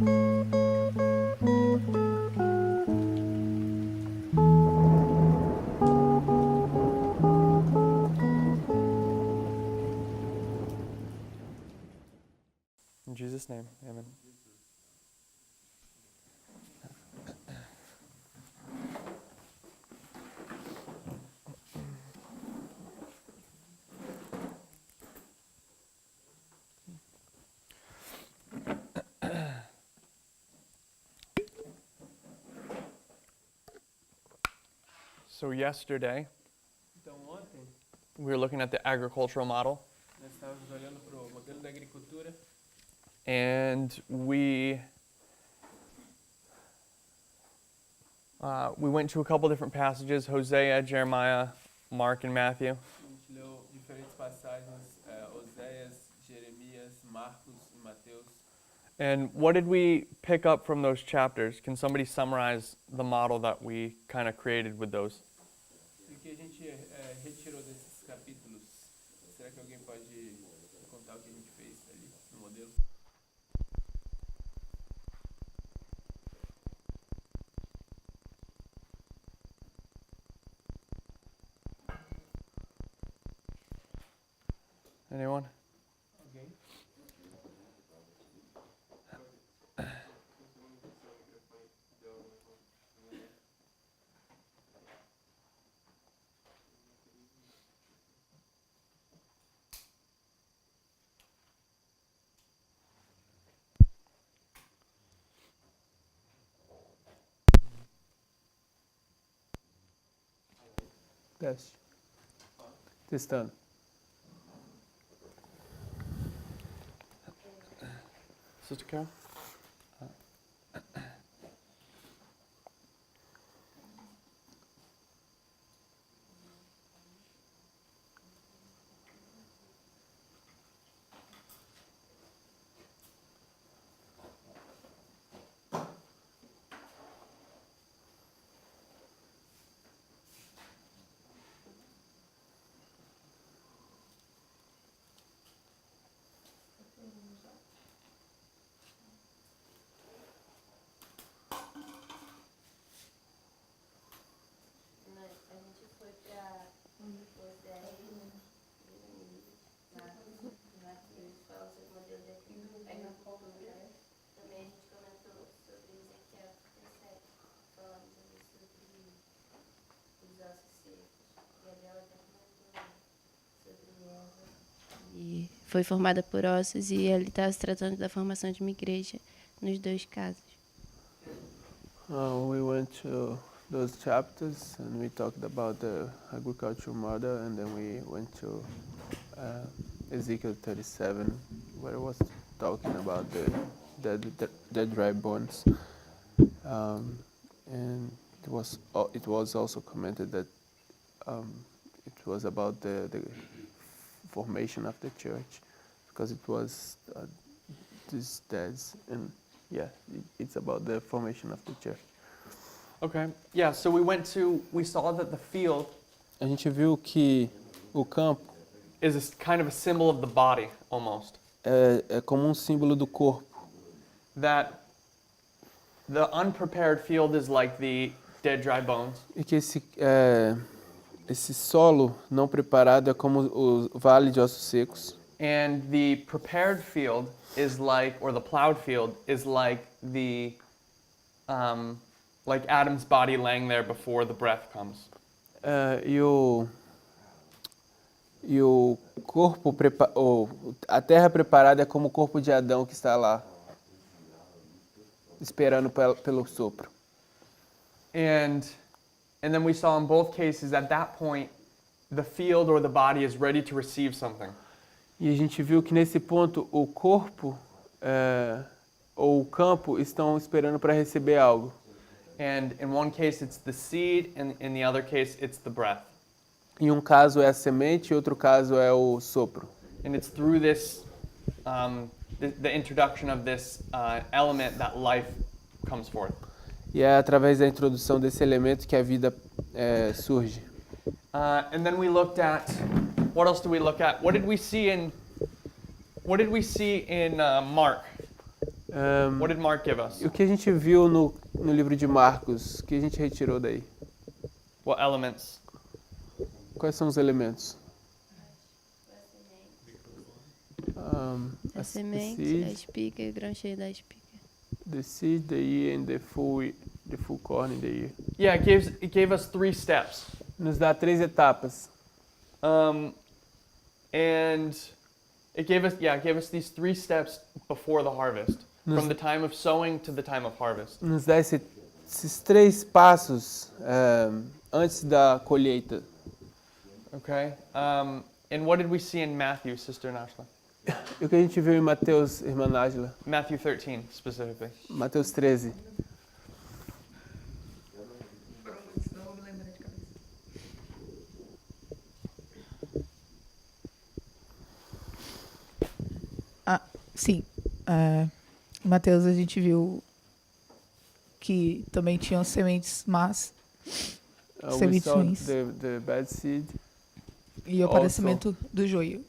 In Jesus' name, amen. So yesterday, Então ontem we were looking at the agricultural model, nós estávamos olhando para o modelo da agricultura and we went to a couple different passages, Hosea, Jeremiah, Mark, and Matthew. a gente leu diferentes passagens, Oséias, Jeremias, Marcos e Mateus. And what did we pick up from those chapters? Can somebody summarize the model that we kind of created with those? O que a gente retirou desses capítulos? Será que alguém pode contar o que a gente fez ali no modelo? Anyone? Alguém? Teste. Testando. Sister Carol? A gente foi para Mateus, fala sobre o modelo de agricultura. Também a gente comentou sobre Ezequiel 37, falando sobre os ossos secos. Gabriela até comentou sobre Eva. E foi formada por ossos e ele está se tratando da formação de uma igreja nos dois casos. We went to those chapters and we talked about the agricultural model, and then we went to Ezekiel 37, where it was talking about the dry bones, and it was also commented that it was about the formation of the church, because it was these days, and yeah, it's about the formation of the church. Okay. Yeah, so we saw that the field A gente viu que o campo is kind of a symbol of the body, almost. é como símbolo do corpo. That the unprepared field is like the dead, dry bones. E que esse solo não preparado é como o vale de ossos secos. And the prepared field is like, or the plowed field, is like like Adam's body laying there before the breath comes. E o corpo a terra preparada é como o corpo de Adão que está lá, esperando pelo sopro. And then we saw in both cases, at that point, the field or the body is ready to receive something. E a gente viu que nesse ponto o corpo ou o campo estão esperando para receber algo. And in one case it's the seed, and in the other case it's the breath. Em um caso é a semente, em outro caso é o sopro. And it's through this, the introduction of this element that life comes forth. E é através da introdução desse elemento que a vida surge. And then we looked at, what else did we look at? What did we see in Mark? What did Mark give us? E o que a gente viu no livro de Marcos? O que a gente retirou daí? What elements? Quais são os elementos? A semente, seed, a espiga e o grão cheio da espiga. the seed, the ear, and the full corn in the ear. Yeah, it gave us 3 steps. Nos dá 3 etapas. And it gave us these 3 steps before the harvest, from the time of sowing to the time of harvest. Nos dá esses 3 passos antes da colheita. Okay. And what did we see in Matthew, Sister Nashla? E o que a gente viu em Mateus, irmã Nájila? Matthew 13 specifically. Mateus 13. Sim. Em Mateus a gente viu que também tinham sementes más We sementes saw ruins the bad seed, e o aparecimento do joio.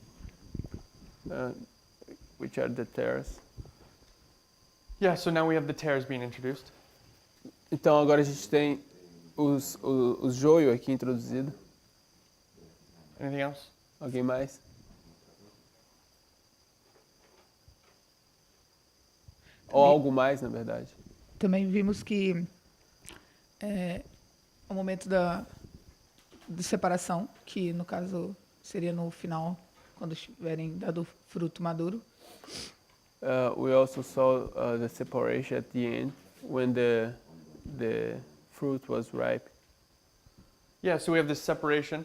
which are the tares. Yeah, so now we have the tares being introduced. Então agora a gente tem o joio aqui introduzido. Anything else? Alguém mais? Ou algo mais, na verdade. Também vimos que o momento de separação, que no caso seria no final, quando estiverem dado fruto maduro. We also saw the separation at the end when the fruit was ripe. Yeah, so we have this separation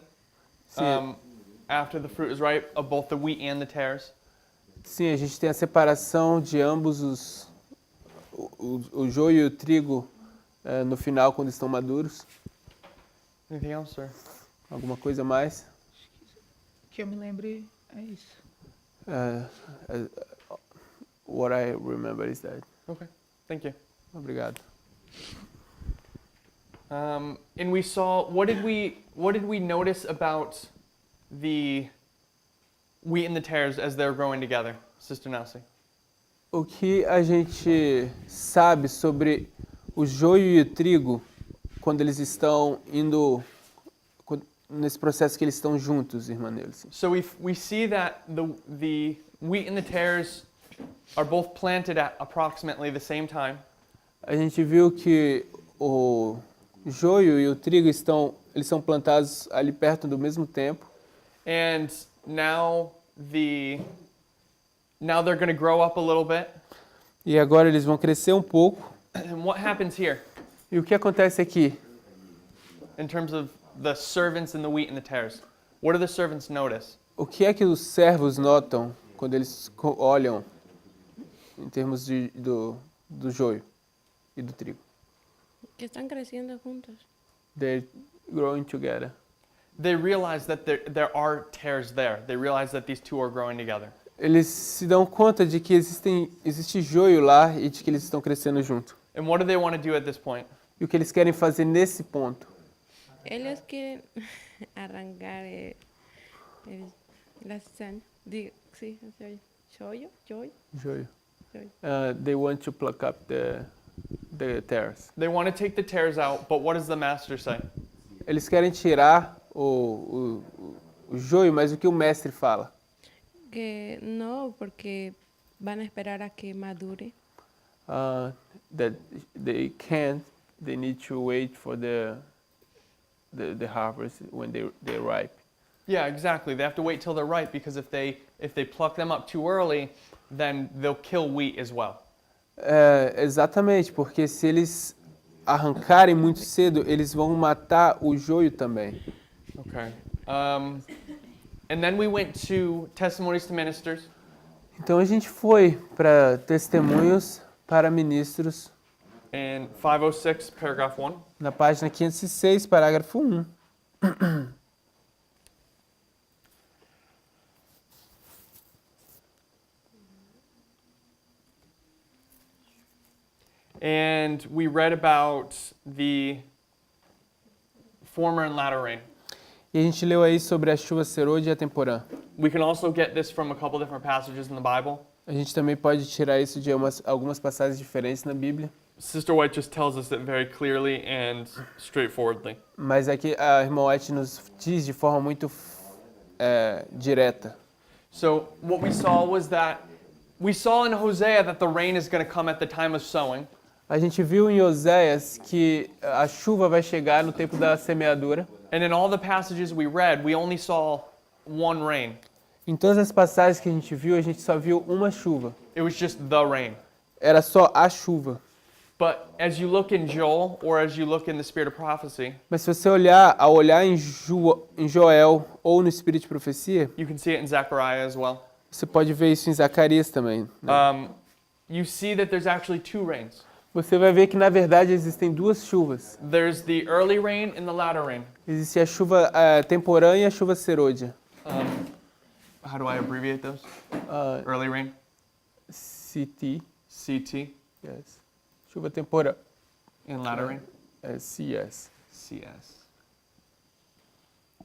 Sim, after the fruit is ripe of both the wheat and the tares. sim, a gente tem a separação de ambos o joio e o trigo no final quando estão maduros. Anything else, sir? Alguma coisa mais? Que eu me lembre, é isso. What I remember is that. Okay, thank you. Obrigado. And we saw, what did we notice about the wheat and the tares as they're growing together, Sister Nelsie? O que a gente sabe sobre o joio e o trigo quando eles estão indo nesse processo que eles estão juntos, irmã Nelson? So we see that the wheat and the tares are both planted at approximately the same time. A gente viu que o joio e o trigo eles são plantados ali perto do mesmo tempo. And now they're going to grow up a little bit. E agora eles vão crescer um pouco. And what happens here E o que acontece aqui? in terms of the servants and the wheat and the tares? What do the servants notice? O que é que os servos notam quando eles olham em termos do joio e do trigo? Que están creciendo juntos. They're growing together. They realize that there are tares there. They realize that these two are growing together. Eles se dão conta de que existe joio lá e de que eles estão crescendo junto. And what do they want to do at this point? E o que eles querem fazer nesse ponto? Ellos quieren arrancar la cizaña. Sí, joio. Joio. They want to pluck up the tares. They want to take the tares out, but what does the master say? Eles querem tirar o joio, mas o que o mestre fala? Que no, porque van a esperar a que madure. That they can't. They need to wait for the harvest when they're ripe. Yeah, exactly. They have to wait till they're ripe because if they pluck them up too early, then they'll kill wheat as well. Exatamente, porque se eles arrancarem muito cedo, eles vão matar o joio também. Okay. And then we went to Testimonies to Ministers. Então a gente foi para testemunhos para ministros In 506, paragraph 1. na página 506, parágrafo 1. And we read about the former and latter rain. E a gente leu aí sobre a chuva serôdia e a temporã. We can also get this from a couple different passages in the Bible. A gente também pode tirar isso de algumas passagens diferentes na Bíblia, Sister White just tells us it very clearly and straightforwardly. mas aqui a irmã White nos diz de forma muito direta. So what we saw was that we saw in Hosea that the rain is going to come at the time of sowing. A gente viu em Oséias que a chuva vai chegar no tempo da semeadura. And in all the passages we read, we only saw one rain. Em todas as passagens que a gente só viu uma chuva. It was just the rain. Era só a chuva. But as you look in Joel, or as you look in the spirit of prophecy, Mas se você olhar em Joel ou no Espírito de Profecia, you can see it in Zechariah as well. você pode ver isso em Zacarias também. Né? You see that there's actually two rains. Você vai ver que na verdade existem duas chuvas. There's the early rain and the latter rain. Existe a chuva temporã e a chuva serôdia. How do I abbreviate those? Early rain, CT, CT, yes. Chuva temporã, and latter rain, CS. CS.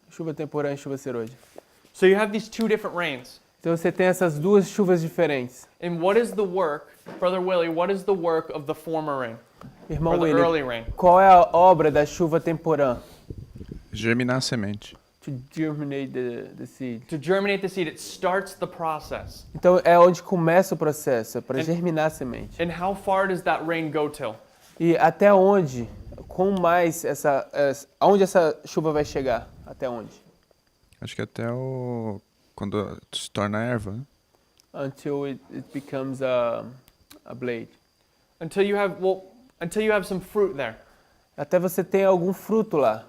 Chuva temporã e chuva serôdia. So you have these two different rains. Então você tem essas duas chuvas diferentes. And what is the work, Brother Willie, what is the work of the former rain? Irmão Or the William, early rain? qual é a obra da chuva temporã? Germinar a semente. To germinate the seed. To germinate the seed, it starts the process. Então é onde começa o processo, é para germinar a semente. And how far does that rain go till? E até onde, aonde essa chuva vai chegar? Até onde? Acho que até quando se torna erva, né? Until it becomes a blade. Until you have some fruit there. Até você tem algum fruto lá.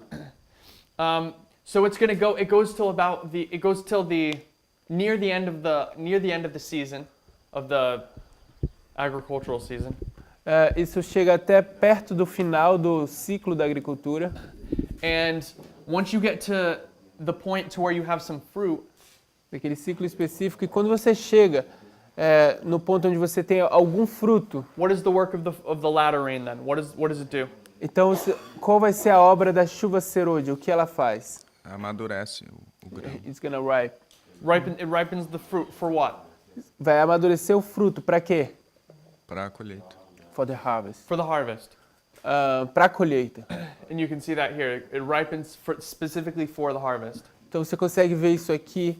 So it goes till near the end of the season of the agricultural season. Isso chega até perto do final do ciclo da agricultura. And once you get to the point to where you have some fruit, Daquele ciclo específico. E quando você chega no ponto onde você tem algum fruto, what is the work of the latter rain then? What does it do? então qual vai ser a obra da chuva serôdia? O que ela faz? Amadurece o grão. It's gonna ripe. It ripens the fruit for what? Vai amadurecer o fruto. Para quê? Para a colheita. For the harvest. For the harvest. Para a colheita. And you can see that here. It ripens specifically for the harvest. Então você consegue ver isso aqui,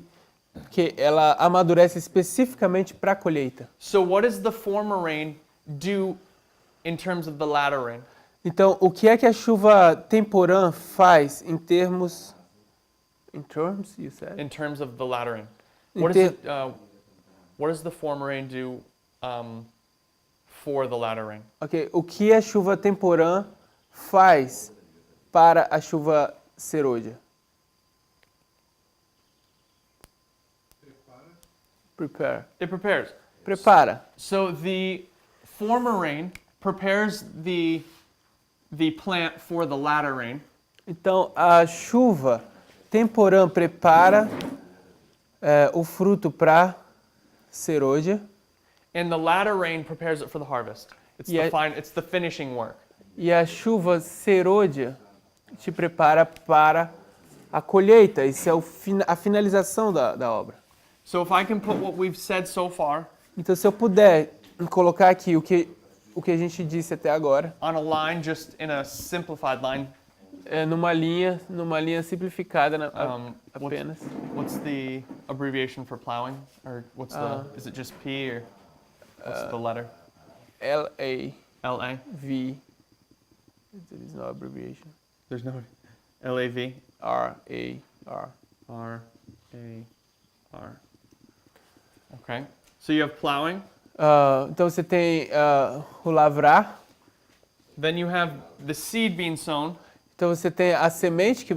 que ela amadurece especificamente para a colheita. So what does the former rain do in terms of the latter rain? Então, o que é que a chuva temporã faz em termos... you said? In terms of the latter rain. In What does the former rain do for the latter rain? Ok, o que a chuva temporã faz para a chuva serôdia? Prepare. It prepares. Prepara. So the former rain prepares the plant for the latter rain. Então, a chuva temporã prepara o fruto para serôdia. And the latter rain prepares it for the harvest. It's the finishing work. E a chuva serôdia te prepara para a colheita. Isso é a finalização da obra. So if I can put what we've said so far Então, se eu puder colocar aqui o que a gente disse até agora, on a line, just in a simplified line, numa linha simplificada apenas. what's the abbreviation for plowing? Or is it just P or what's the letter? LAV. LA? There is no abbreviation. There's no LAV? RAR. RAR. Okay. So you have plowing. Então você tem o lavrar. Then you have the seed being sown. Então você tem a semente que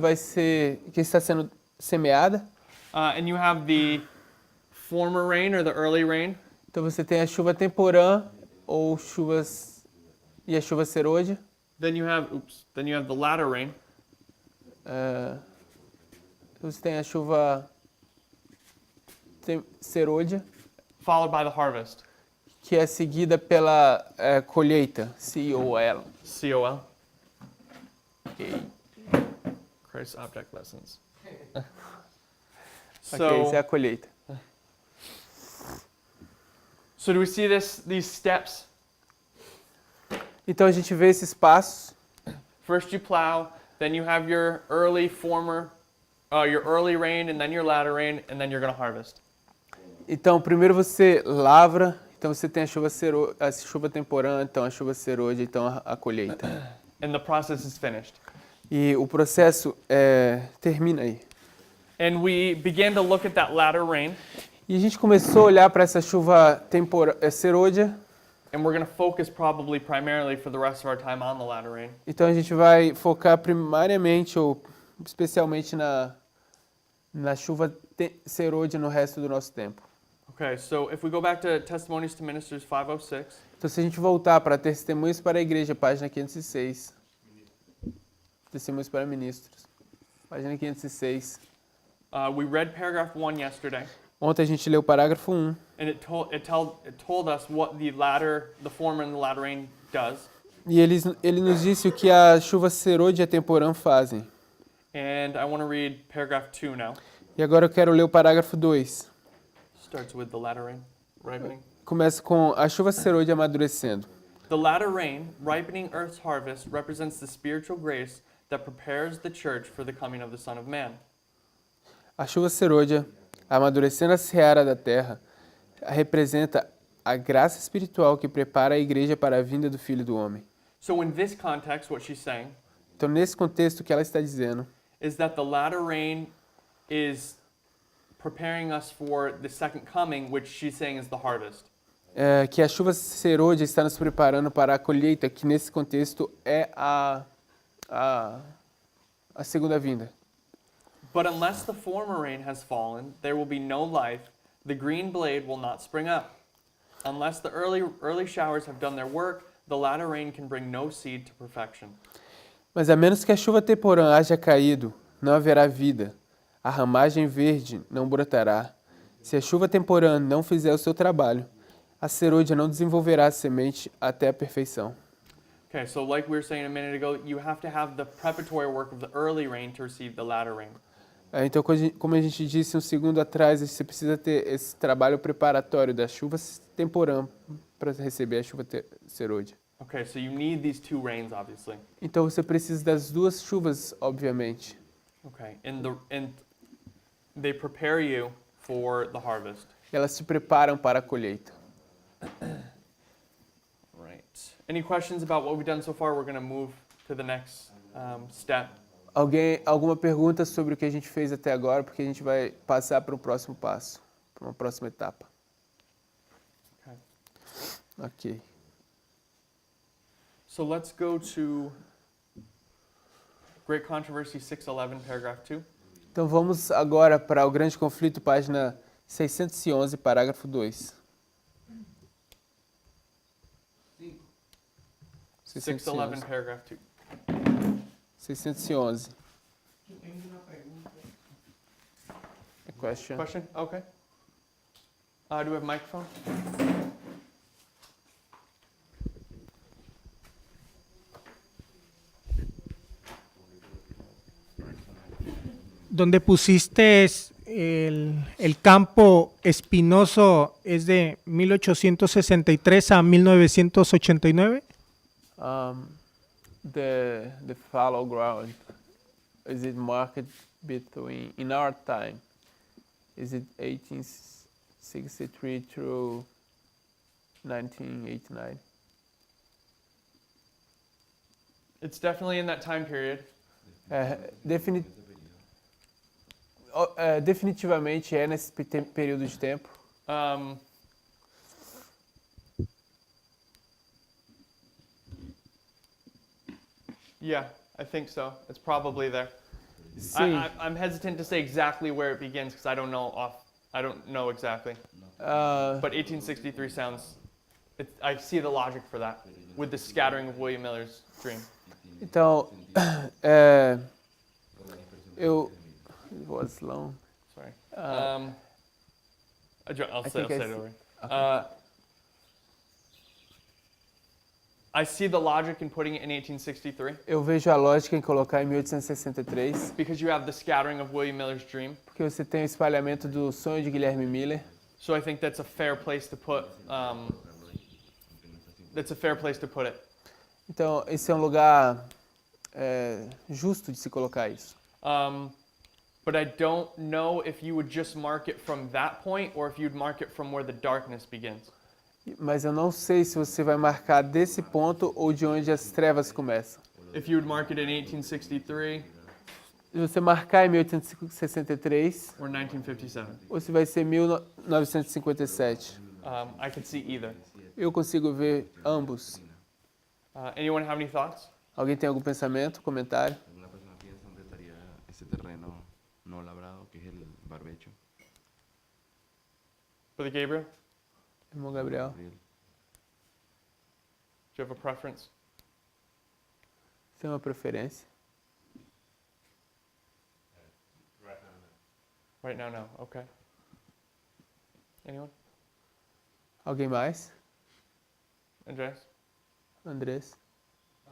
está sendo semeada. And you have the former rain or the early rain. Então você tem a chuva temporã ou a chuva serôdia. Then you have the latter rain. Você tem a chuva serôdia, Followed by the harvest. que é seguida pela colheita, COL. COL. Christ Object Lessons. Ok, isso é a colheita. So do we see these steps? Então a gente vê esses passos. First you plow, then you have your early rain, and then your latter rain, and then you're going to harvest. Então primeiro você lavra, então você tem a chuva temporã, então a chuva serôdia, então a colheita. And the process is finished. E o processo termina aí. And we began to look at that latter rain, E a gente começou a olhar para essa chuva serôdia. and we're going to focus probably primarily for the rest of our time on the latter rain. Então a gente vai focar primariamente ou especialmente na chuva serôdia no resto do nosso tempo. Okay, so if we go back to Testimonies to Ministers 506, Então se a gente voltar para Testemunhos para a Igreja, página 506. Testemunhos para Ministros, página 506. we read paragraph 1 yesterday, Ontem a gente leu o parágrafo 1. and it told us what the former and the latter rain does. E ele nos disse o que a chuva serôdia e a temporã fazem. And I want to read paragraph 2 now. E agora eu quero ler o parágrafo 2. Starts with the latter rain ripening. Começa com a chuva serôdia amadurecendo. The latter rain, ripening earth's harvest, represents the spiritual grace that prepares the church for the coming of the Son of Man. A chuva serôdia, amadurecendo a seara da terra, representa a graça espiritual que prepara a igreja para a vinda do Filho do Homem. So in this context, what she's saying Então, nesse contexto, o que ela está dizendo is that the latter rain is preparing us for the second coming, which she's saying is the harvest. é que a chuva serôdia está nos preparando para a colheita, que nesse contexto é a segunda vinda. But unless the former rain has fallen, there will be no life. The green blade will not spring up. Unless the early showers have done their work, the latter rain can bring no seed to perfection. Mas a menos que a chuva temporã haja caído, não haverá vida. A ramagem verde não brotará. Se a chuva temporã não fizer o seu trabalho, a serôdia não desenvolverá a semente até a perfeição. Okay, so like we were saying a minute ago, you have to have the preparatory work of the early rain to receive the latter rain. Então, como a gente disse um segundo atrás, você precisa ter esse trabalho preparatório da chuva temporã para receber a chuva serôdia. Okay, so you need these two rains, obviously. Então você precisa das duas chuvas, obviamente. Okay, and they prepare you for the harvest. Elas te preparam para a colheita. Right. Any questions about what we've done so far? We're going to move to the next step. Alguma pergunta sobre o que a gente fez até agora? Porque a gente vai passar para o próximo passo, para uma próxima etapa. Okay. Ok. So let's go to Great Controversy 611, paragraph 2. Então vamos agora para o Grande Conflito, página 611, parágrafo 2. 611, paragraph 2. 611. A question? Question? Okay. Do we have a microphone? Donde pusiste el campo espinoso es de 1863 a 1989. The fallow ground, is it marked between, in our time, is it 1863 through 1989? It's definitely in that time period. Definitivamente é nesse período de tempo. Yeah, I think so. It's probably there. Sim. I'm hesitant to say exactly where it begins because I don't know exactly. But 1863 sounds. I see the logic for that with the scattering of William Miller's dream. Então, it was long. Sorry. I'll say it over. Okay. I see the logic in putting it in 1863 Eu vejo a lógica em colocar em 1863, because you have the scattering of William Miller's dream, porque você tem o espalhamento do sonho de Guilherme Miller, So I think that's a fair place to put. That's a fair place to put it. Então, esse é um lugar justo de se colocar isso. But I don't know if you would just mark it from that point or if you'd mark it from where the darkness begins. Mas eu não sei se você vai marcar desse ponto ou de onde as trevas começam. If you would mark it in 1863 Se você marcar em 1863 or 1957. ou se vai ser 1957. I could see either. Eu consigo ver ambos. Anyone have any thoughts? Alguém tem algum pensamento, comentário? Alguna persona piensa dónde estaría ese terreno no labrado, que es el barbecho. Brother Gabriel, Irmão Gabriel. do you have a preference? Você tem uma preferência? Right now, no. Okay. Anyone? Alguém mais? Andreas? Andrés? I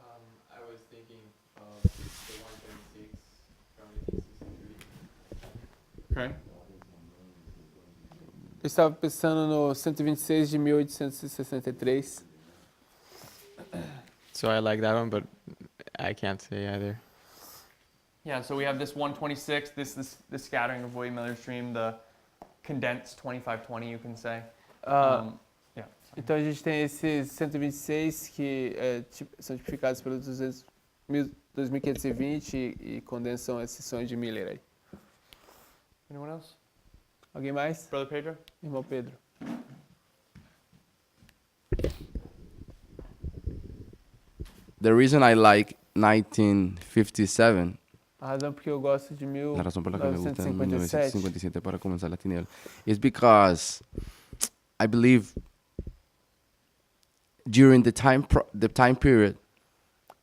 was thinking of the 136 from 1863. Okay. Eu estava pensando no 126 de 1863. So I like that one, but I can't say either. Yeah, so we have this 126, this scattering of William Miller's dream, the condensed 2520, you can say. Yeah. Então a gente tem esses 126 que são tipificados pelos 2520 e condensam esses sonhos de Miller aí. Anyone else? Alguém mais? Brother Pedro? Irmão Pedro. The reason I like 1957, A razão porque eu gosto de la razón por la que me gusta 1957 1957 para comenzar las tinieblas, is because I believe during the time period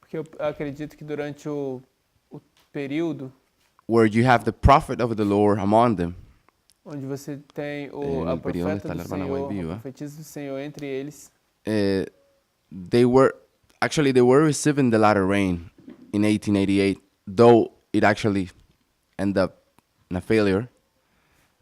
porque eu acredito que durante o período where you have the prophet of the Lord among them, onde você tem no a período onde profeta está do la hermana Senhor, White a viva, profetisa do Senhor entre eles, they were receiving the latter rain in 1888, though it actually ended up in a failure.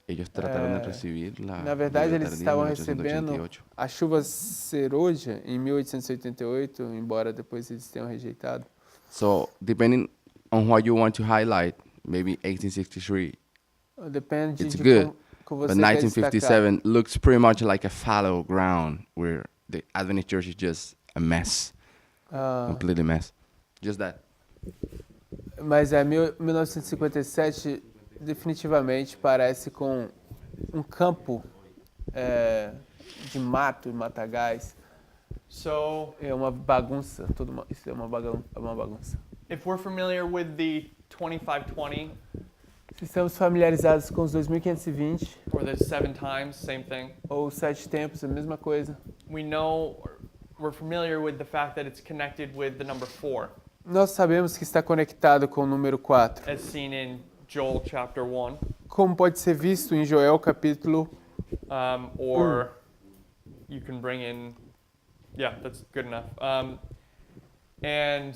Ellos trataron de recibir la na verdade lluvia eles tardía en estavam recebendo 1888. a chuva serôdia em 1888, embora depois eles tenham rejeitado. So depending on what you want to highlight, maybe 1863, Depende it's de good, como but você quer destacar. 1957 looks pretty much like a fallow ground where the Adventist Church is just a mess, completely mess. Just that. Mas 1957 definitivamente parece com um campo de mato e matagais. So, É uma bagunça, isso é uma bagunça. if we're familiar with the 2520 Se estamos familiarizados com os 2520 or the 7 times, same thing, ou os 7 tempos, a mesma coisa. we know, we're familiar with the fact that it's connected with the number 4, Nós sabemos que está conectado com o número 4, as seen in Joel chapter 1, como pode ser visto em Joel capítulo or you can bring in, yeah, that's good enough. And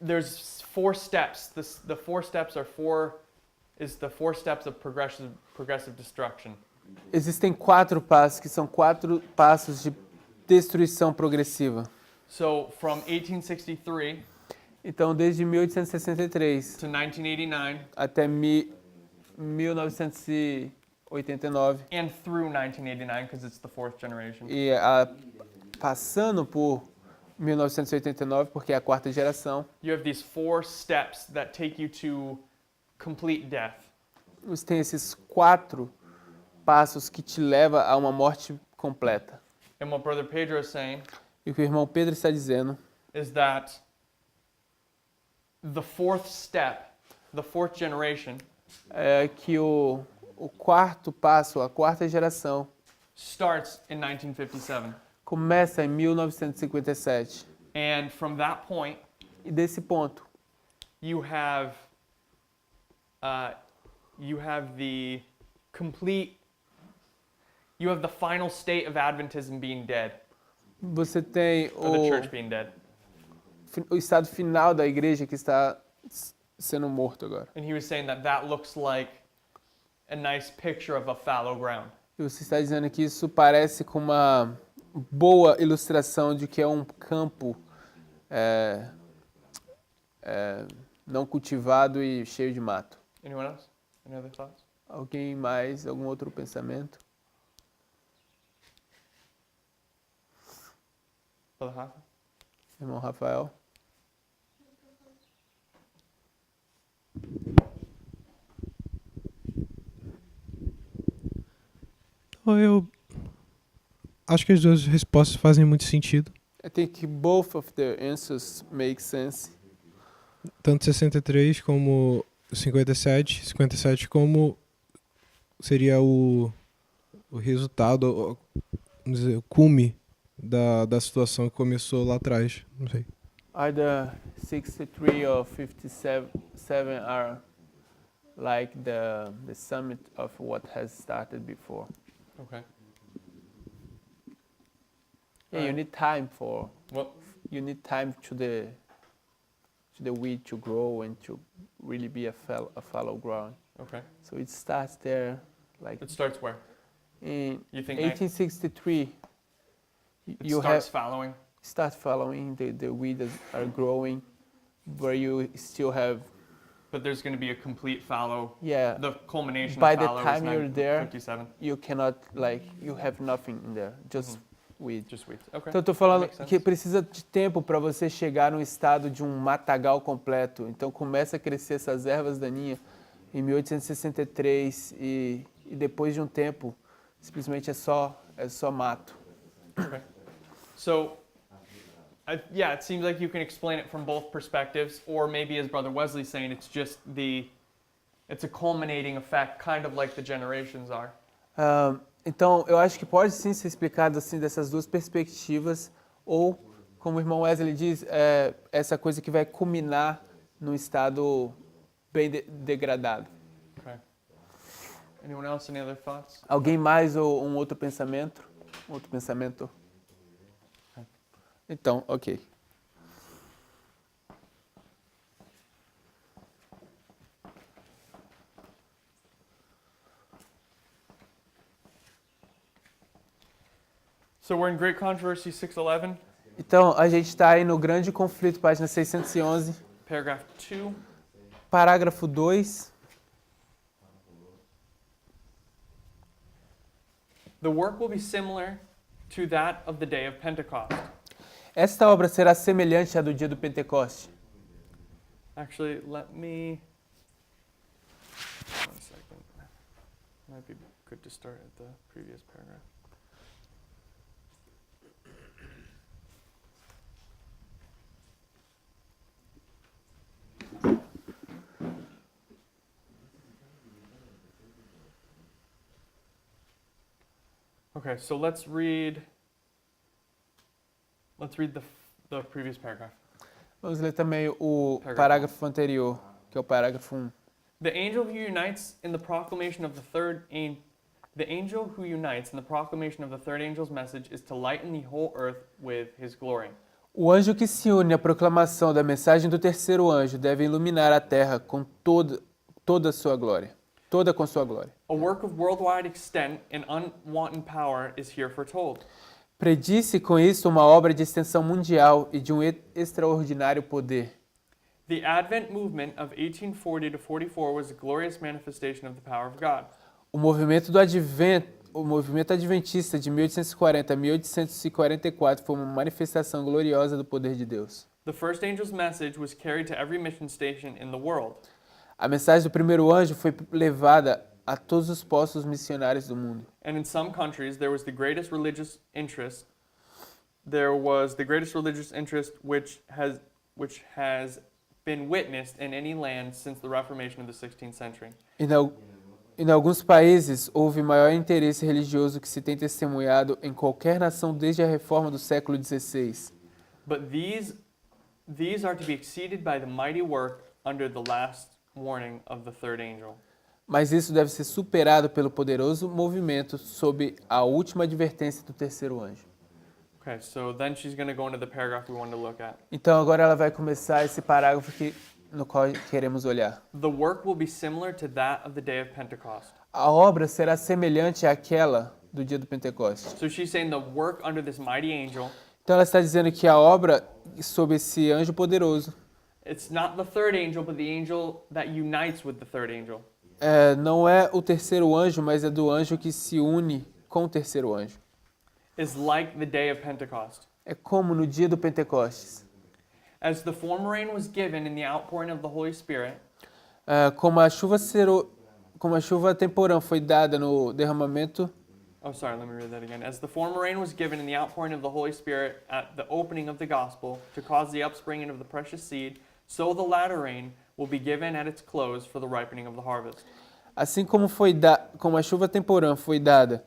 there's 4 steps. The 4 steps are the 4 steps of progressive destruction. Existem 4 passos, que são 4 passos de destruição progressiva. So from 1863 Então, desde 1863 to 1989 até 1989 and through 1989, because it's the 4th generation, e passando por 1989, porque é a 4ª geração, you have these 4 steps that take you to complete death. você tem esses 4 passos que te levam a uma morte completa. And what Brother Pedro is saying E o que o irmão Pedro está dizendo is that the 4th step, the 4th generation, é que o 4º passo, a 4ª geração, starts in 1957. começa em 1957. And from that point, E desse ponto, you have the final state of Adventism being dead, você tem or the church being dead. o estado final da igreja que está sendo morto agora. And he was saying that looks like a nice picture of a fallow ground. E você está dizendo que isso parece com uma boa ilustração de que é um campo não cultivado e cheio de mato. Anyone else? Any other thoughts? Alguém mais? Algum outro pensamento? Brother Rafa? Irmão Rafael? Eu acho que as duas respostas fazem muito sentido. I think both of the answers make sense. Tanto 63 como 57. 57 como seria o resultado, vamos dizer, o cume da situação que começou lá atrás. Não sei. Either 63 or 57 are like the summit of what has started before. Okay. Yeah, you need time for Well, you need time to the weed to grow and to really be a fallow ground. okay. So it starts there, like It starts where? in You think 1863. it You starts have fallowing? start following the weeds are growing, where you still have But there's going to be a complete fallow. yeah. The culmination By of the fallow time is you're there, 57. You cannot you have nothing in there, just weed. Just weeds. Okay. Então eu tô falando Makes sense. que precisa de tempo para você chegar num estado de um matagal completo. Então começa a crescer essas ervas daninhas em 1863 e depois de um tempo simplesmente é só mato. Okay. So, yeah, it seems like you can explain it from both perspectives, or maybe as Brother Wesley's saying, it's just it's a culminating effect, kind of like the generations are. Então eu acho que pode sim ser explicado assim dessas duas perspectivas, ou como o irmão Wesley diz, essa coisa que vai culminar num estado bem degradado. Okay. Anyone else? Any other thoughts? Alguém mais ou um outro pensamento? Outro pensamento? Então, ok. So we're in Great Controversy 611, Então, a gente está aí no Grande Conflito, página 611, paragraph 2. parágrafo 2. The work will be similar to that of the day of Pentecost. Esta obra será semelhante à do dia do Pentecoste. Actually, let me... 1 second. Might be good to start at the previous paragraph. Okay, so let's read the previous paragraph. Vamos ler também o parágrafo anterior, que é o parágrafo 1. The angel who unites in the proclamation of the third angel's message is to lighten the whole earth with his glory. O anjo que se une à proclamação da mensagem do terceiro anjo deve iluminar a terra com toda a sua glória. Toda com sua glória. A work of worldwide extent and unwanted power is here foretold. Predisse com isso uma obra de extensão mundial e de um extraordinário poder. The Advent movement of 1840 to 44 was a glorious manifestation of the power of God. O movimento adventista de 1840 a 1844 foi uma manifestação gloriosa do poder de Deus. The first angel's message was carried to every mission station in the world. A mensagem do primeiro anjo foi levada a todos os postos missionários do mundo. And in some countries there was the greatest religious interest. There was the greatest religious interest which has been witnessed in any land since the Reformation of the 16th century. Em alguns países houve maior interesse religioso que se tem testemunhado em qualquer nação desde a reforma do século XVI. But these are to be exceeded by the mighty work under the last warning of the third angel. Mas isso deve ser superado pelo poderoso movimento sob a última advertência do terceiro anjo. Okay, so then she's going to go into the paragraph we wanted to look at. Então agora ela vai começar esse parágrafo no qual queremos olhar. The work will be similar to that of the day of Pentecost. a obra será semelhante àquela do dia do Pentecostes. So she's saying the work under this mighty angel, Então ela está dizendo que a obra sob esse anjo poderoso it's not the third angel, but the angel that unites with the third angel. não é o terceiro anjo, mas é do anjo que se une com o terceiro anjo. Is like the day of Pentecost. É como no dia do Pentecostes. As the former rain was given in the outpouring of the Holy Spirit, Como a chuva temporã foi dada no derramamento. oh, sorry, let me read that again. As the former rain was given in the outpouring of the Holy Spirit at the opening of the gospel to cause the upspringing of the precious seed, so the latter rain will be given at its close for the ripening of the harvest. Assim como como a chuva temporã foi dada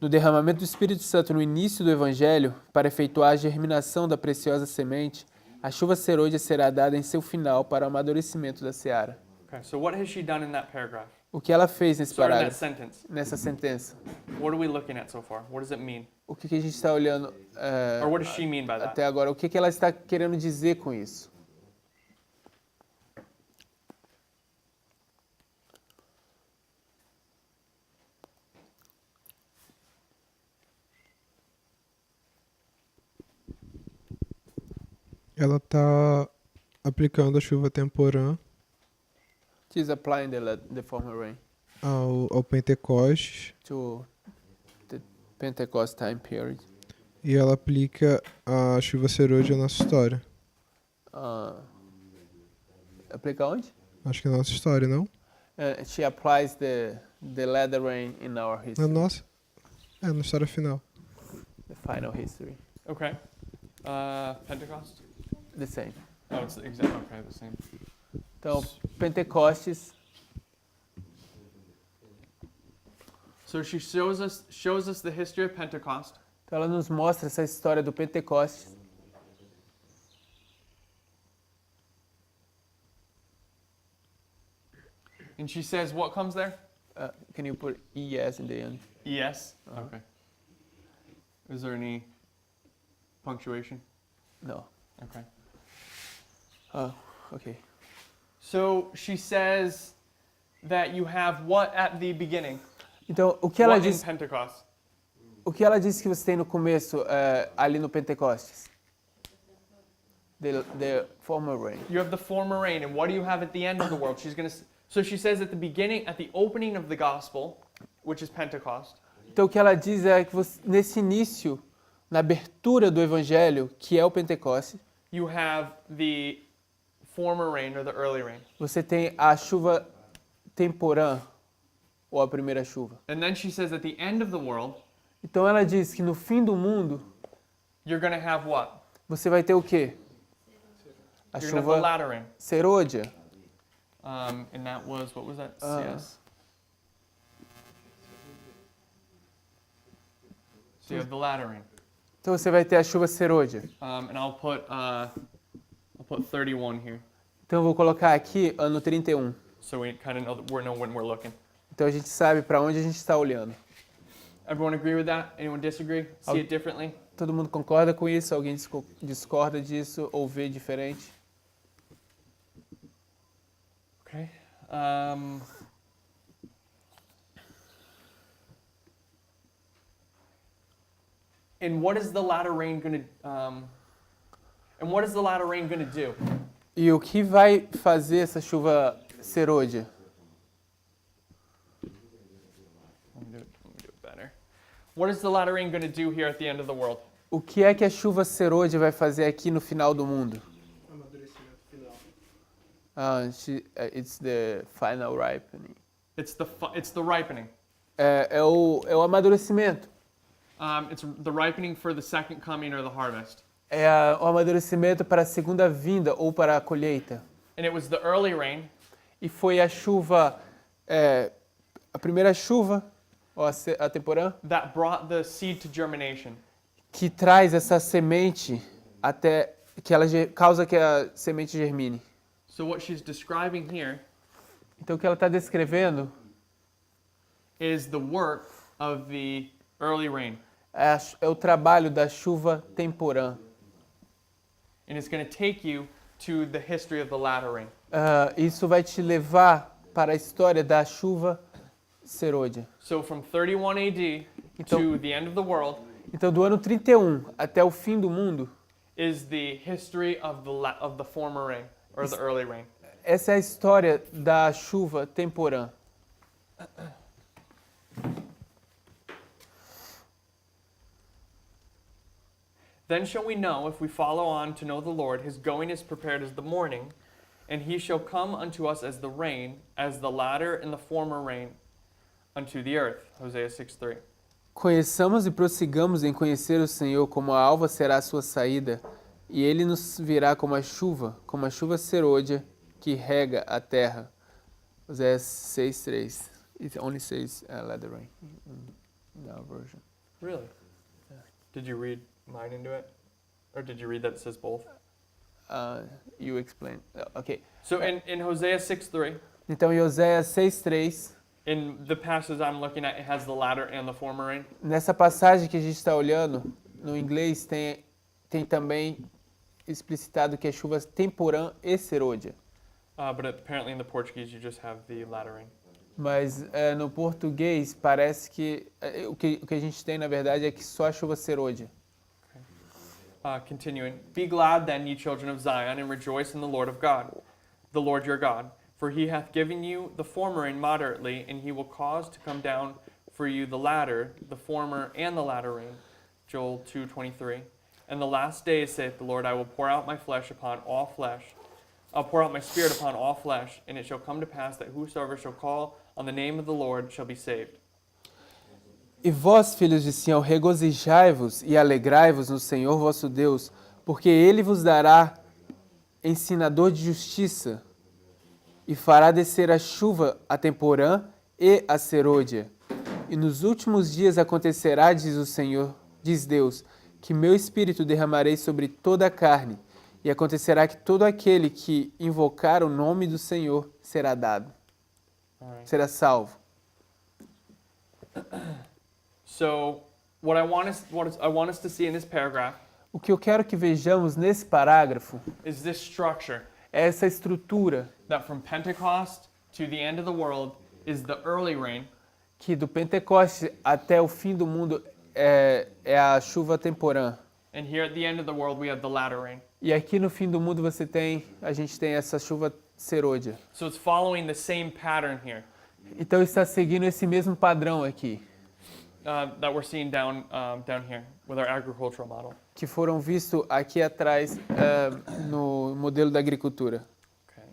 no derramamento do Espírito Santo no início do Evangelho para efetuar a germinação da preciosa semente, a chuva serôdia será dada em seu final para o amadurecimento da seara. Okay, so what has she done in that paragraph? O que ela fez nesse Sorry, in that parágrafo, sentence. nessa sentença? What are we looking at so far? What does it mean? O que a gente está olhando Or what does she mean by that? até agora? O que ela está querendo dizer com isso? Ela tá aplicando a chuva temporã She's applying the former rain ao Pentecostes to the Pentecost time period. e ela aplica a chuva serôdia à nossa história. Aplica onde? Acho que é a nossa história, não? She applies the latter rain in our Na history, nossa. Na história final. the final history. Okay. Pentecost? The same. Oh, it's exactly okay, the same. Então, Pentecostes, So she shows us the history of Pentecost. então ela nos mostra essa história do Pentecostes. And she says what comes there? Can you put ES in the end? Yes. Okay. Is there any punctuation? No. Okay. Okay. So she says that you have what at the beginning? Então, o que ela What in diz? Pentecost? O que ela disse que você tem no começo, ali no Pentecostes? The former rain. You have the former rain, and what do you have at the end of the world? So she says at the beginning, at the opening of the gospel, which is Pentecost. Então, o que ela diz é que nesse início, na abertura do Evangelho, que é o Pentecostes, You have the former rain or the early rain. você tem a chuva temporã, ou a primeira chuva. And then she says at the end of the world, Então ela diz que no fim do mundo, you're going to have what? você vai ter o quê? A You're going to have the chuva latter rain. serôdia. And that was, what was that? CS. So you have the latter rain. Então você vai ter a chuva serôdia. And I'll put 31 here, Então eu vou colocar aqui ano 31. so we kind of know when we're looking. Então a gente sabe para onde a gente está olhando. Everyone agree with that? Anyone disagree? See it differently? Todo mundo concorda com isso? Alguém discorda disso ou vê diferente? Okay. And what is the latter rain going to? And what is the latter rain going to do? E o que vai fazer essa chuva serôdia? Let me do it better. What is the latter rain going to do here at the end of the world? O que é que a chuva serôdia vai fazer aqui no final do mundo? It's the final ripening. It's the ripening. É o amadurecimento. It's the ripening for the second coming or the harvest. É o amadurecimento para a segunda vinda ou para a colheita. And it was the early rain E foi a chuva, a primeira chuva, ou a temporã, that brought the seed to germination. que traz essa semente até que ela causa que a semente germine. So what she's describing here Então o que ela está descrevendo is the work of the early rain. é o trabalho da chuva temporã. And it's going to take you to the history of the latter rain. Isso vai te levar para a história da chuva serôdia. So from 31 AD Então- to the end of the world Então, do ano 31 até o fim do mundo, is the history of the former rain, or the early rain. essa é a história da chuva temporã. Then shall we know, if we follow on to know the Lord, his going is prepared as the morning, and he shall come unto us as the rain, as the latter and the former rain unto the earth. Hosea 6:3. Conheçamos e prossigamos em conhecer o Senhor, como a alva será a sua saída, e ele nos virá como a chuva serôdia que rega a terra. Oséias 6:3. It only says let the rain in our version. Really? Did you read mine into it? Or did you read that it says both? You explain. Ok. So in Hosea 6:3, Então, em Oséias 6:3, in the passage I'm looking at, it has the latter and the former rain. nessa passagem que a gente está olhando, no inglês tem também explicitado que é chuva temporã e serôdia. But apparently in the Portuguese, you just have the latter rain. Mas no português parece que o que a gente tem na verdade é que só a chuva serôdia. Continuing, be glad then, ye children of Zion, and rejoice in the Lord of God, the Lord your God. For he hath given you the former rain moderately, and he will cause to come down for you the latter, the former and the latter rain. Joel 2:23. And the last days, saith the Lord, I will pour out my flesh upon all flesh. I'll pour out my spirit upon all flesh, and it shall come to pass that whosoever shall call on the name of the Lord shall be saved. E vós, filhos de Sião, regozijai-vos e alegrai-vos no Senhor vosso Deus, porque ele vos dará ensinador de justiça, e fará descer a chuva a temporã e a serôdia. E nos últimos dias acontecerá, diz o Senhor, diz Deus, que meu espírito derramarei sobre toda a carne, e acontecerá que todo aquele que invocar o nome do Senhor será dado, será salvo. So, what I want us to see in this paragraph O que eu quero que vejamos nesse parágrafo is this structure é essa estrutura that from Pentecost to the end of the world is the early rain, que do Pentecoste até o fim do mundo é a chuva temporã. and here at the end of the world we have the latter rain. E aqui no fim do mundo a gente tem essa chuva serôdia. So it's following the same pattern here Então está seguindo esse mesmo padrão aqui, that we're seeing down here with our agricultural model. que foram vistos aqui atrás no modelo da agricultura. Okay.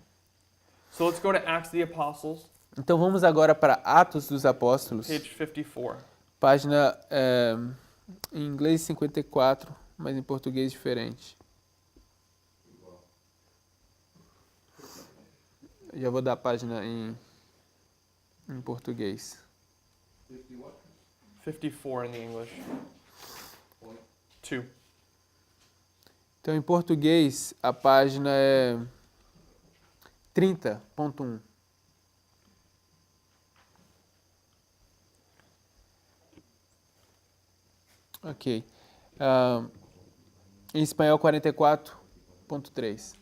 So let's go to Acts of the Apostles, Então vamos agora para Atos dos Apóstolos, page 54. página em inglês 54, mas em português diferente. Já vou dar a página em português. 54 in the English. 2. Então, em português, a página é 30.1. Ok. Em espanhol, 44.3.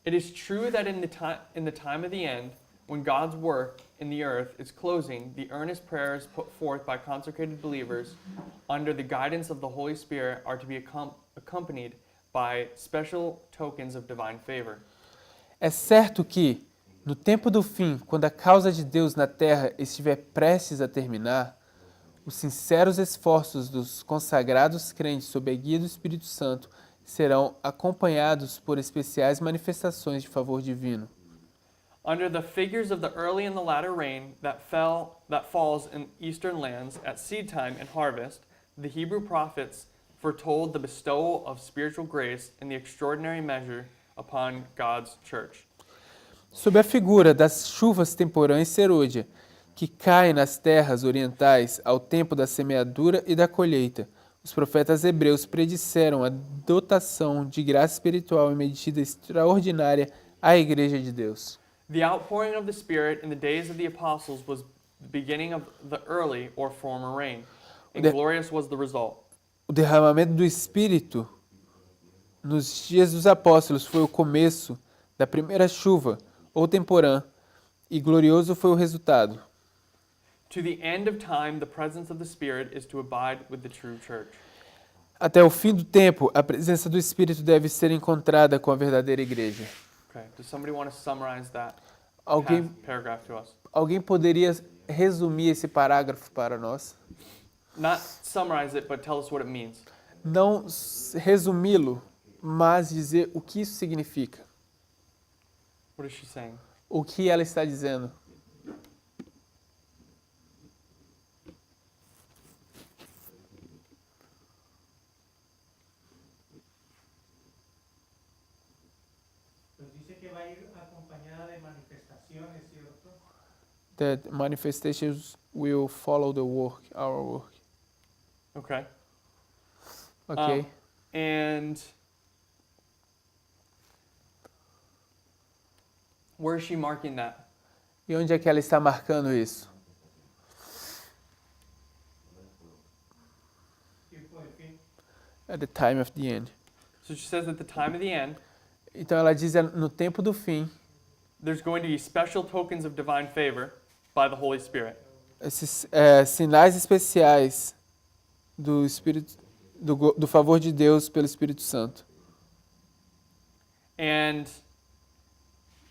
It is true that in the time of the end, when God's work in the earth is closing, the earnest prayers put forth by consecrated believers under the guidance of the Holy Spirit are to be accompanied by special tokens of divine favor. É certo que, no tempo do fim, quando a causa de Deus na terra estiver prestes a terminar, os sinceros esforços dos consagrados crentes sob a guia do Espírito Santo serão acompanhados por especiais manifestações de favor divino. Under the figures of the early and the latter rain that falls in eastern lands at seed time and harvest, the Hebrew prophets foretold the bestowal of spiritual grace in the extraordinary measure upon God's church. Sob a figura das chuvas temporã e serôdia, que caem nas terras orientais ao tempo da semeadura e da colheita, os profetas hebreus predisseram a dotação de graça espiritual em medida extraordinária à Igreja de Deus. The outpouring of the Spirit in the days of the apostles was the beginning of the early or former rain, and glorious was the result. O derramamento do Espírito nos dias dos apóstolos foi o começo da primeira chuva, ou temporã, e glorioso foi o resultado. To the end of time, the presence of the Spirit is to abide with the true church. Até o fim do tempo, a presença do Espírito deve ser encontrada com a verdadeira igreja. Okay. Does somebody want to summarize that Alguém, paragraph to us? alguém poderia resumir esse parágrafo para nós? Not summarize it, but tell us what it means. Não resumi-lo, mas dizer o que isso significa. What is she saying? O que ela está dizendo. Dice que va a ir acompañada de manifestaciones, ¿cierto? That manifestations will follow the work, our work. Okay. Ok? And where is she marking that? E onde é que ela está marcando isso? At the time of the end. So she says at the time of the end, Então ela diz no tempo do fim, there's going to be special tokens of divine favor by the Holy Spirit. esses sinais especiais do Espírito, do favor de Deus pelo Espírito Santo. And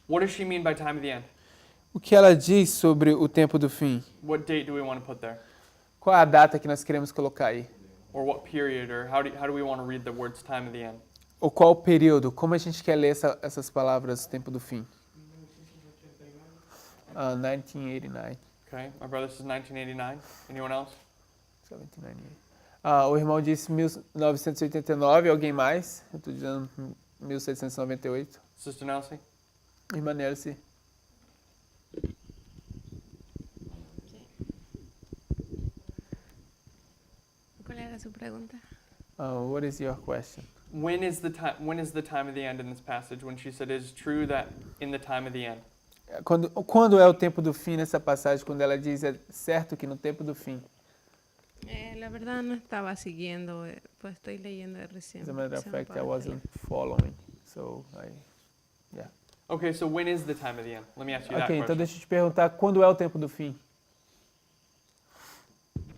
what does she mean by time of the end? O que ela diz sobre o tempo do fim? What date do we want to put there? Qual é a data que nós queremos colocar aí? Or what period? Or how do we want to read the words time of the end? Ou qual o período? Como a gente quer ler essas palavras, tempo do fim? 1989. Okay, my brother says 1989. Anyone else? 1798. O irmão disse 1989, alguém mais? Eu estou dizendo 1798. Sister Nelsie? Irmã Nelsie. ¿Cuál era su pregunta? What is your question? When is the time of the end in this passage when she said it is true that in the time of the end? Quando é o tempo do fim nessa passagem, quando ela diz é certo que no tempo do fim? La verdad no estaba siguiendo, pues estoy leyendo recién. As a matter of se me fact, I apagó el wasn't following. So, yeah. Okay, so when is the time of the end? Let me ask you that Ok, então question. deixa eu te perguntar, quando é o tempo do fim?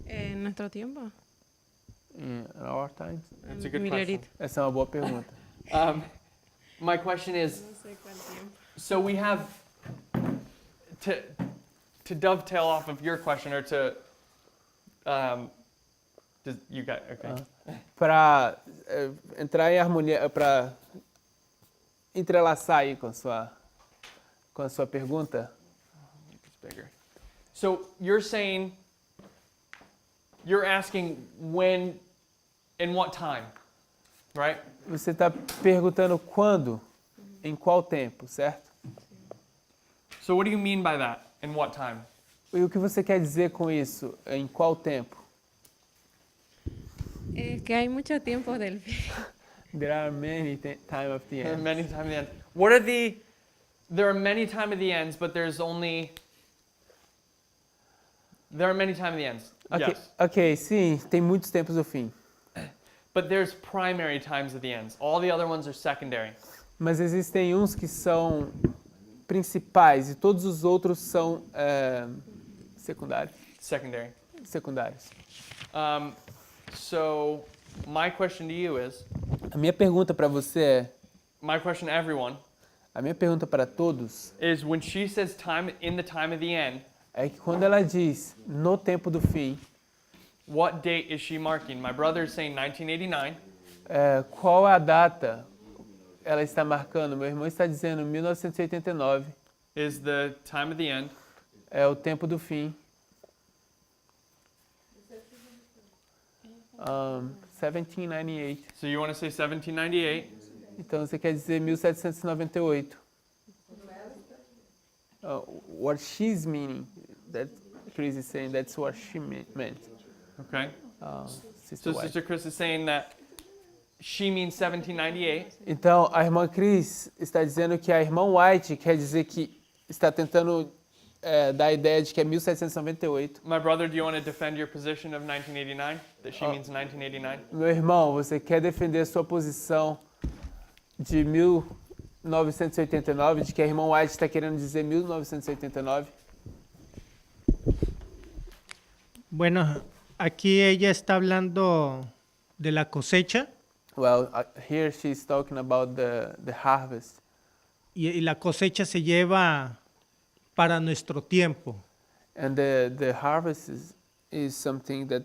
En nuestro tiempo. In our time? That's a good Milerito. Essa é uma boa pergunta. My question is, No sé cuál tiempo. so we have to dovetail off of your question, or to you got okay. Para entrar em harmonia, para entrelaçar aí com a sua pergunta. It's bigger. So you're saying, you're asking when, in what time, right? Você está perguntando quando, em qual tempo, certo? So what do you mean by that? In what time? E o que você quer dizer com isso? Em qual tempo? Es que hay mucho tiempo del fin. There are many time of the There are end. many time of the end. What are the? There are many time of the ends, but there's only. There are many time of the ends. Ok, Yes. ok, sim, tem muitos tempos do fim. But there's primary times of the ends. All the other ones are secondary. Mas existem uns que são principais e todos os outros são secundários. Secondary. So my question to you is. A minha pergunta para você é, My question to everyone a minha pergunta para todos is when she says time in the time of the end, é que quando ela diz no tempo do fim, what date is she marking? My brother is saying 1989. qual é a data ela está marcando? Meu irmão está dizendo 1989 Is the time of the end. é o tempo do fim. 1798. So you want to say 1798? Então você quer dizer 1798. What she's meaning, that Chris is saying, that's what she meant. Okay. Sister So White. Sister Chris is saying that she means 1798. Então a irmã Chris está dizendo que a irmã White quer dizer que está tentando dar a ideia de que é 1798. My brother, do you want to defend your position of 1989? That she means 1989? Meu irmão, você quer defender sua posição de 1989, de que a irmã White está querendo dizer 1989. Bueno, aquí ella está hablando de la cosecha Well, here she's talking about the harvest. y la cosecha se lleva para nuestro tiempo. And the harvest is something that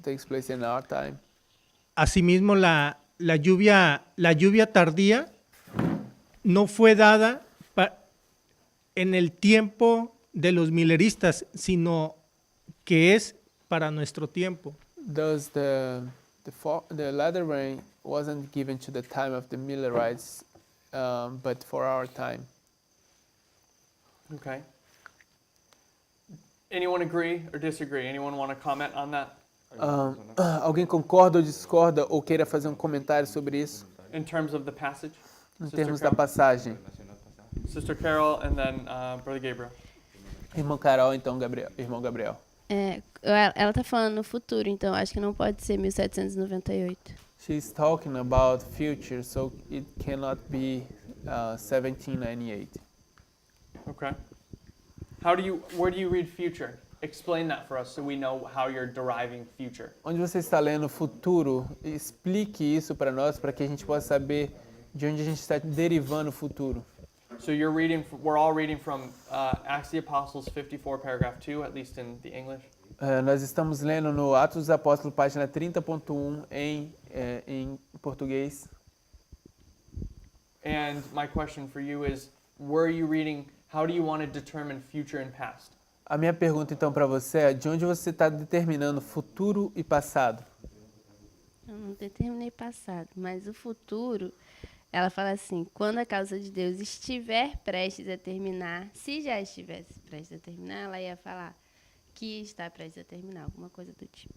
takes place in our time. Asimismo, la lluvia tardía no fue dada en el tiempo de los mileristas, sino que es para nuestro tiempo. Thus, the latter rain wasn't given to the time of the Millerites, but for our time. Okay. Anyone agree or disagree? Anyone want to comment on that? Alguém concorda ou discorda ou queira fazer um comentário sobre isso, In terms of the passage? em Sister termos da Carol? passagem? Sister Carol and then Brother Gabriel. Irmão Carol, então, irmão Gabriel. Ela tá falando no futuro, então acho que não pode ser 1798. She's talking about future, so it cannot be 1798. Okay. Where do you read future? Explain that for us so we know how you're deriving future. Onde você está lendo futuro, explique isso para nós, para que a gente possa saber de onde a gente está derivando o futuro. So we're all reading from Acts of the Apostles 54, paragraph 2, at least in the English. Nós estamos lendo no Atos dos Apóstolos, página 30.1 em português. And my question for you is, where are you reading, how do you want to determine future and past? A minha pergunta então para você é, de onde você está determinando futuro e passado? Eu não determinei passado, mas o futuro, ela fala assim, quando a causa de Deus estiver prestes a terminar, se já estivesse prestes a terminar, ela ia falar que está prestes a terminar, alguma coisa do tipo.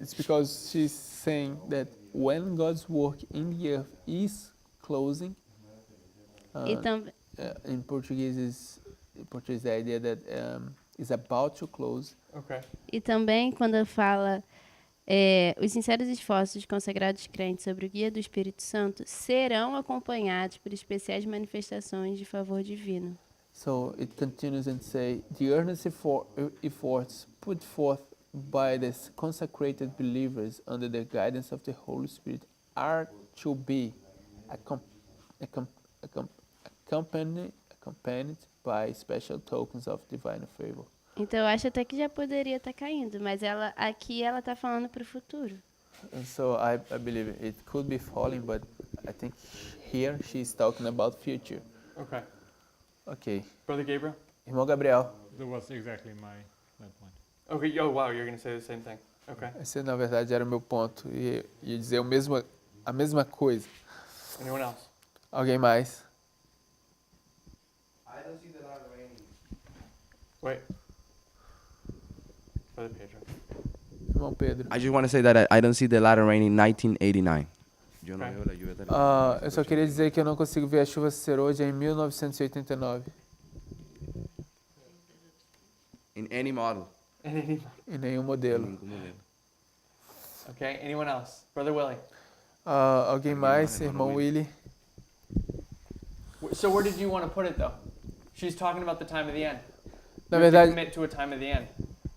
It's because she's saying that when God's work in the earth is closing, E também in Portuguese a idea that is about to close. Okay. E também quando fala os sinceros esforços dos consagrados crentes sobre o guia do Espírito Santo serão acompanhados por especiais manifestações de favor divino. So it continues and say, the earnest efforts put forth by the consecrated believers under the guidance of the Holy Spirit are to be accompanied by special tokens of divine favor. Então eu acho até que já poderia estar caindo, mas aqui ela está falando para o futuro. And so I believe it could be falling, but I think here she's talking about future. Okay. Okay. Brother Gabriel? Irmão Gabriel. That was exactly my point. Okay, oh wow, you're going to say the same thing. Okay. Esse na verdade era o meu ponto. E ia dizer a mesma coisa. Anyone else? Alguém mais? I don't see the latter rain. Wait. Brother Pedro. Irmão Pedro. I just want to say that I don't see the latter rain in 1989. Yo no Okay. veo la lluvia tardía. Eu só queria dizer que eu não consigo ver a chuva ser hoje em 1989. In any model. Em nenhum modelo. Ningún modelo. Okay, anyone else? Brother Willie. Alguém mais? Irmão Willie. So where did you want to put it though? She's talking about the time of the end. Na You have to verdade, commit to a time of the end.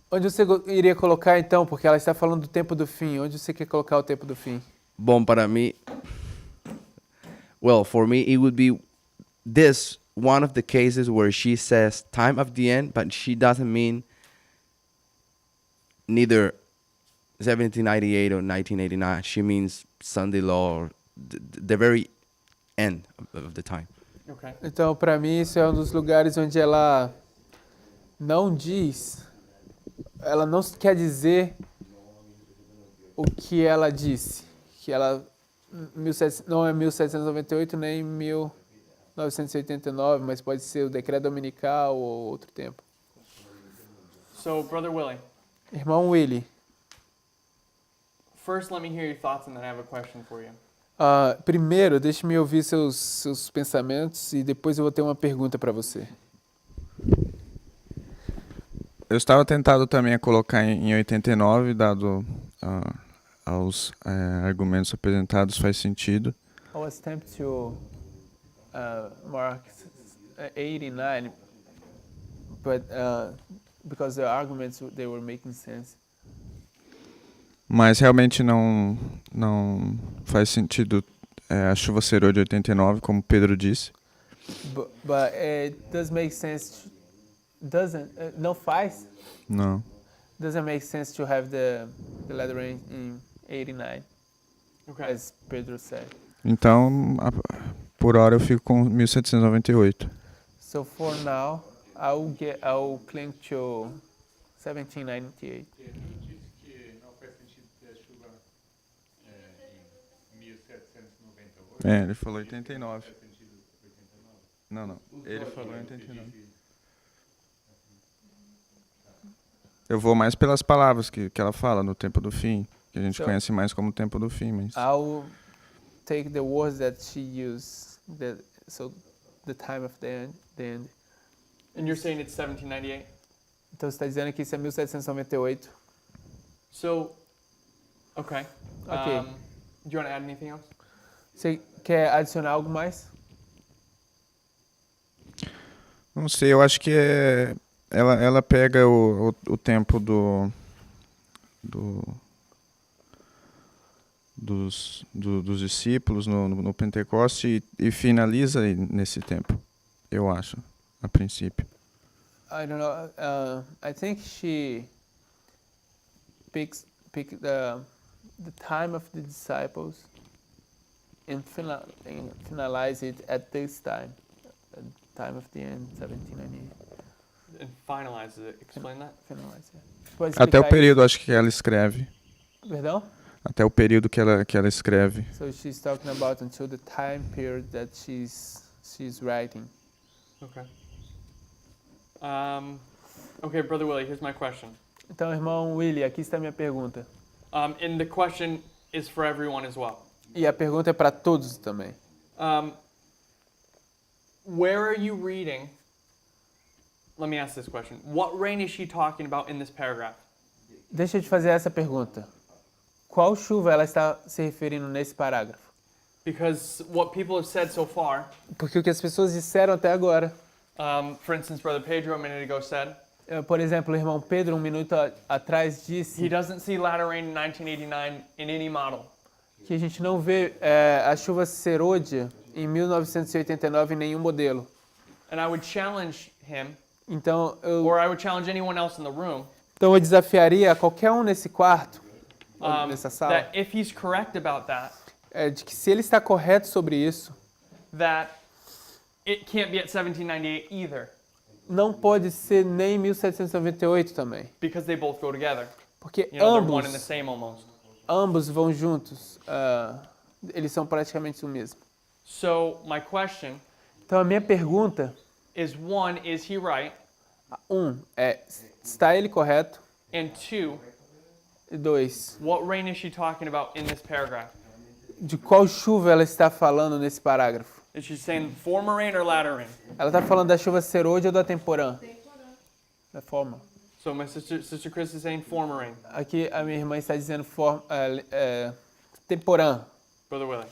onde você iria colocar então? Porque ela está falando do tempo do fim. Onde você quer colocar o tempo do fim? Bom, para mí, well, for me, it would be this one of the cases where she says time of the end, but she doesn't mean neither 1798 or 1989. She means Sunday law or the very end of the time. Okay. Então, para mim, isso é um dos lugares onde ela não diz, ela não quer dizer o que ela disse. Que ela não é 1798 nem 1989, mas pode ser o decreto dominical ou outro tempo. So, Brother Willie, Irmão Willie, first let me hear your thoughts and then I have a question for you. primeiro, deixe-me ouvir seus pensamentos e depois eu vou ter uma pergunta para você. Eu estava tentado também a colocar em 89, dado aos argumentos apresentados, faz sentido. I was tempted to Mark 89, but because the arguments they were making sense. Mas realmente não faz sentido a chuva ser de 89, como Pedro disse. But it does make sense. Doesn't não faz? Não. Doesn't make sense to have the letter rain in 89, Okay. as Pedro said. Então, por hora eu fico com 1798. So for now, I'll cling to 1798. Ele não disse que não faz sentido ter a chuva em 1798. Ele falou 89. Não. Ele falou 89. Eu vou mais pelas palavras que ela fala no tempo do fim, que a gente conhece mais como tempo do fim, mas I'll take the words that she used, so the time of the end. And you're saying it's 1798? Então você está dizendo que isso é 1798. So, okay. Okay. Do you want to add anything else? Você quer adicionar algo mais? não sei, eu acho que ela pega o tempo dos discípulos no Pentecoste e finaliza nesse tempo, eu acho, a princípio. I don't know. I think she picked the time of the disciples and finalize it at this time, at time of the end, 1798. And finalizes it. Explain that. Finalize it. Pode Até o explicar período, acho que ela escreve. isso? Perdão? Até o período que ela escreve. So she's talking about until the time period that she's writing. Okay. Okay, Brother Willie, here's my question. Então, irmão Willie, aqui está a minha pergunta. And the question is for everyone as well. E a pergunta é para todos também. Where are you reading? Let me ask this question. What rain is she talking about in this paragraph? Deixa eu te fazer essa pergunta. Qual chuva ela está se referindo nesse parágrafo? Because what people have said so far, Porque o que as pessoas disseram até agora. For instance, Brother Pedro a minute ago said, Por exemplo, o irmão Pedro, um minuto atrás, disse he doesn't see latter rain in 1989 in any model. que a gente não vê a chuva serôdia em 1989 em nenhum modelo. And I would challenge him, Então or I would challenge anyone else in the room, eu desafiaria qualquer um nesse quarto, ou nessa sala, that if he's correct about that, de que se ele está correto sobre isso, that it can't be at 1798 either, não pode ser nem 1798 também. because they both go together. Porque You know, they're one and the same almost. ambos vão juntos. Eles são praticamente o mesmo. So my question Então a minha pergunta, is, one, is he right? está ele correto? And two, E 2, what rain is she talking about in this paragraph? de qual chuva ela está falando nesse parágrafo? Is she saying former rain or latter rain? Ela está falando da chuva serôdia ou da temporã? Da forma. So my sister Chris is saying former rain. Aqui a minha irmã está dizendo temporã. Brother Willie.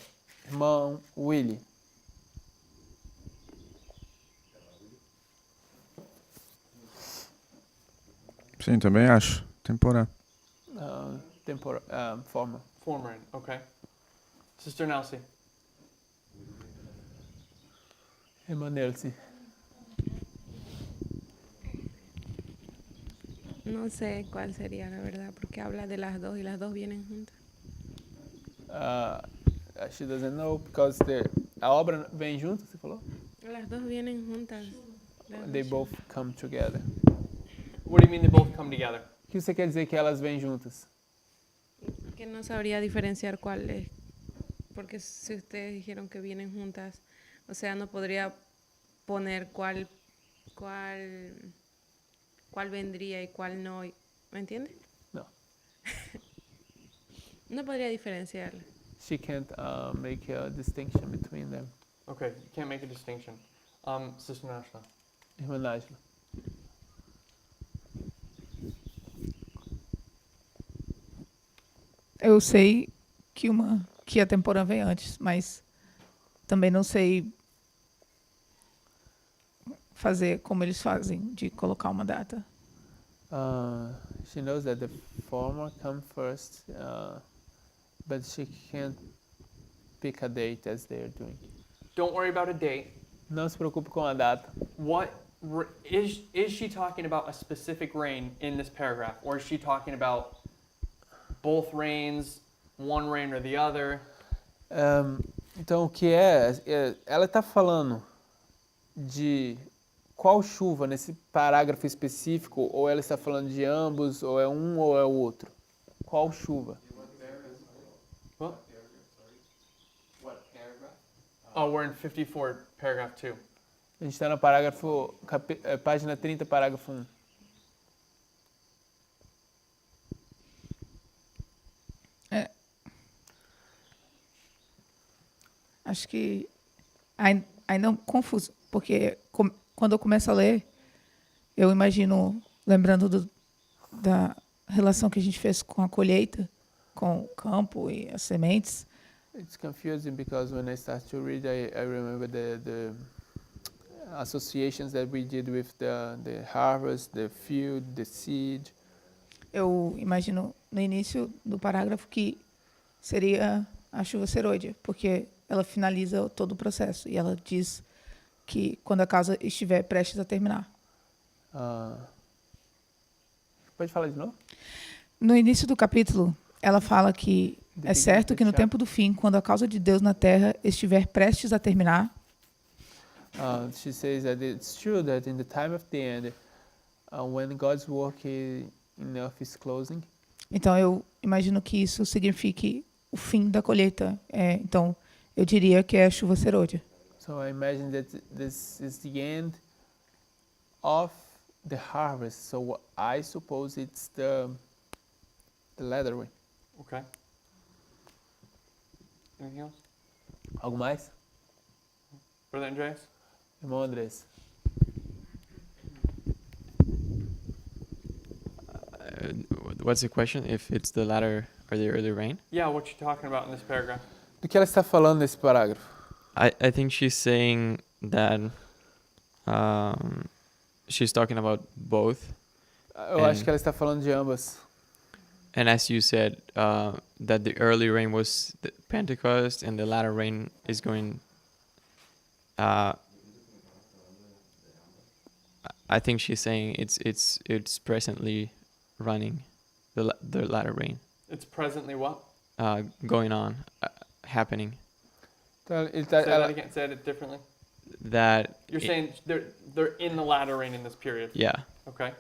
Irmão Willie. Sim, também acho. Temporã. Forma. Former rain, okay. Sister Nelsie. Irmã Nelsie. No sé cuál sería la verdad, porque habla de las dos y las dos vienen juntas. She doesn't know because a obra vem junto, você falou? Las dos vienen juntas. They both come together. What do you mean they both come together? O que você quer dizer que elas vêm juntas? Que no sabría diferenciar cuál es, porque si ustedes dijeron que vienen juntas, o sea, no podría poner cuál vendría y cuál no, ¿me entiende? No. No podría diferenciar. She can't make a distinction between them. Okay, you can't make a distinction. Sister Nashla. Irmã Nájila. Eu sei que a temporã vem antes, mas também não sei fazer como eles fazem, de colocar uma data. She knows that the former come first, but she can't pick a date as they are doing. Don't worry about a date. Não se preocupe com a data. Is she talking about a specific rain in this paragraph, or is she talking about both rains, one rain or the other? Então, o que ela está falando de qual chuva nesse parágrafo específico, ou ela está falando de ambos, ou é um ou é o outro? Qual chuva? What? Oh, we're in 54, paragraph 2. A gente está no parágrafo, página 30, parágrafo 1. Acho que ainda é um confuso, porque quando eu começo a ler, eu imagino, lembrando da relação que a gente fez com a colheita, com o campo e as sementes. It's confusing because when I start to read, I remember the associations that we did with the harvest, the field, the seed. Eu imagino no início do parágrafo que seria a chuva serôdia, porque ela finaliza todo o processo e ela diz que quando a causa estiver prestes a terminar. Pode falar de novo? No início do capítulo, ela fala que é certo que no tempo do fim, quando a causa de Deus na terra estiver prestes a terminar, she says that it's true that in the time of the end, when God's work in earth is closing. Então eu imagino que isso signifique o fim da colheita. Então eu diria que é a chuva serôdia. So I imagine that this is the end of the harvest. So I suppose it's the latter rain. Okay. Anything else? Algo mais? Brother Andreas? Irmão Andrés. What's the question? If it's the latter or the early rain? Yeah, what you talking about in this paragraph? Do que ela está falando nesse parágrafo? I think she's saying that she's talking about both. Eu acho que ela está falando de ambas. And as you said, that the early rain was the Pentecost and the latter rain is going. I think she's saying it's presently running, the latter rain. It's presently what? Going on, happening. Então, Say that again. Say it differently. That You're saying they're in the latter rain in this period. Yeah. Okay.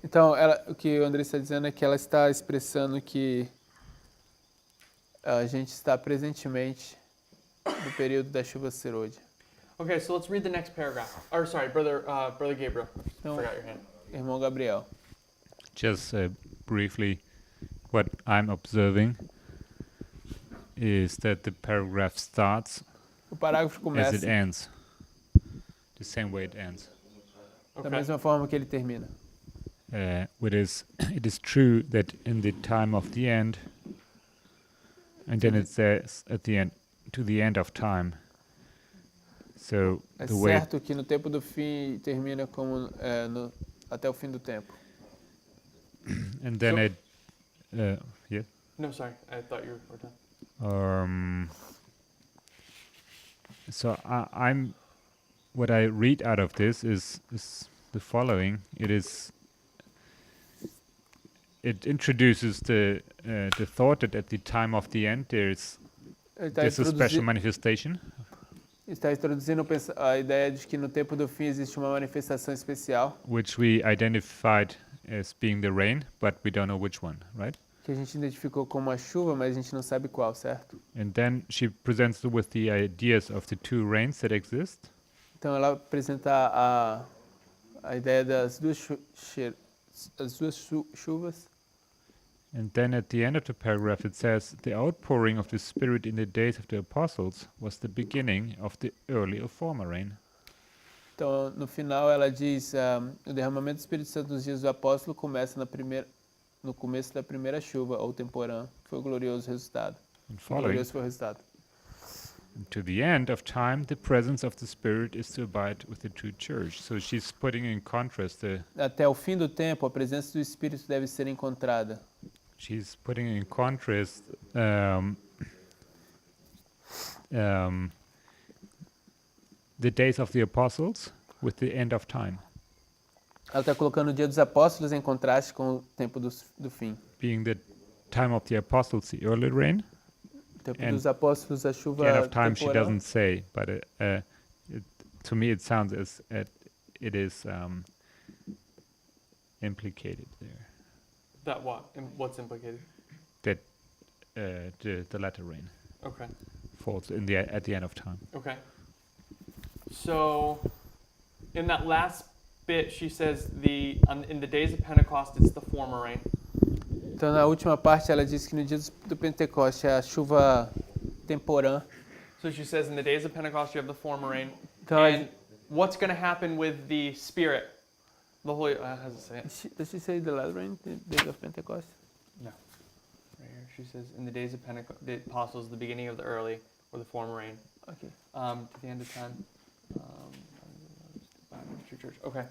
Então, o que o André está dizendo é que ela está expressando que a gente está presentemente no período da chuva serôdia. Okay, so let's read the next paragraph. Or sorry, brother Gabriel. Então, Forgot your hand. Irmão Gabriel. Just briefly, what I'm observing is that the paragraph starts O parágrafo as começa it ends, the same way it ends. da mesma forma que ele termina. It is true that in the time of the end, and then it says at the end, to the end of time. So É the way certo que no tempo do fim termina como até o fim do tempo. and then yeah. No, sorry. I thought you were done. So I'm what I read out of this is the following. It introduces the thought that at the time of the end there's a special manifestation. Está introduzindo a ideia de que no tempo do fim existe uma manifestação especial. Which we identified as being the rain, but we don't know which one, right? Que a gente identificou como a chuva, mas a gente não sabe qual, certo? And then she presents with the ideas of the two rains that exist. Então ela apresenta a ideia das duas chuvas. And then at the end of the paragraph it says, the outpouring of the Spirit in the days of the apostles was the beginning of the early or former rain. Então, no final ela diz, o derramamento do Espírito Santo nos dias do apóstolo começa no começo da primeira chuva, ou temporã, que foi o glorioso resultado. Glorioso foi o resultado. To the end of time, the presence of the Spirit is to abide with the true church. So she's putting in contrast Até o fim do tempo, a presença do Espírito deve ser encontrada. she's putting in contrast the days of the apostles with the end of time, Ela está colocando o dia dos apóstolos em contraste com o tempo do fim. being the time of the apostles, the early rain. O tempo And dos apóstolos, a The end chuva of time she temporal. doesn't say, but to me it sounds as it is implicated there That what? What's implicated? that the latter rain Okay. falls at the end of time. Okay. So, in that last bit, she says in the days of Pentecost, it's the former rain. Então, na última parte, ela diz que no dia do Pentecoste é a chuva temporã. So she says in the days of Pentecost, you have the former rain. Então, And what's going to happen with the Spirit? The Holy. How does it say it? Does she say the latter rain, the days of Pentecost? No. Right here, she says in the days of Pentecost, the apostles, the beginning of the early or the former rain. Okay. To the end of time. Church. Okay.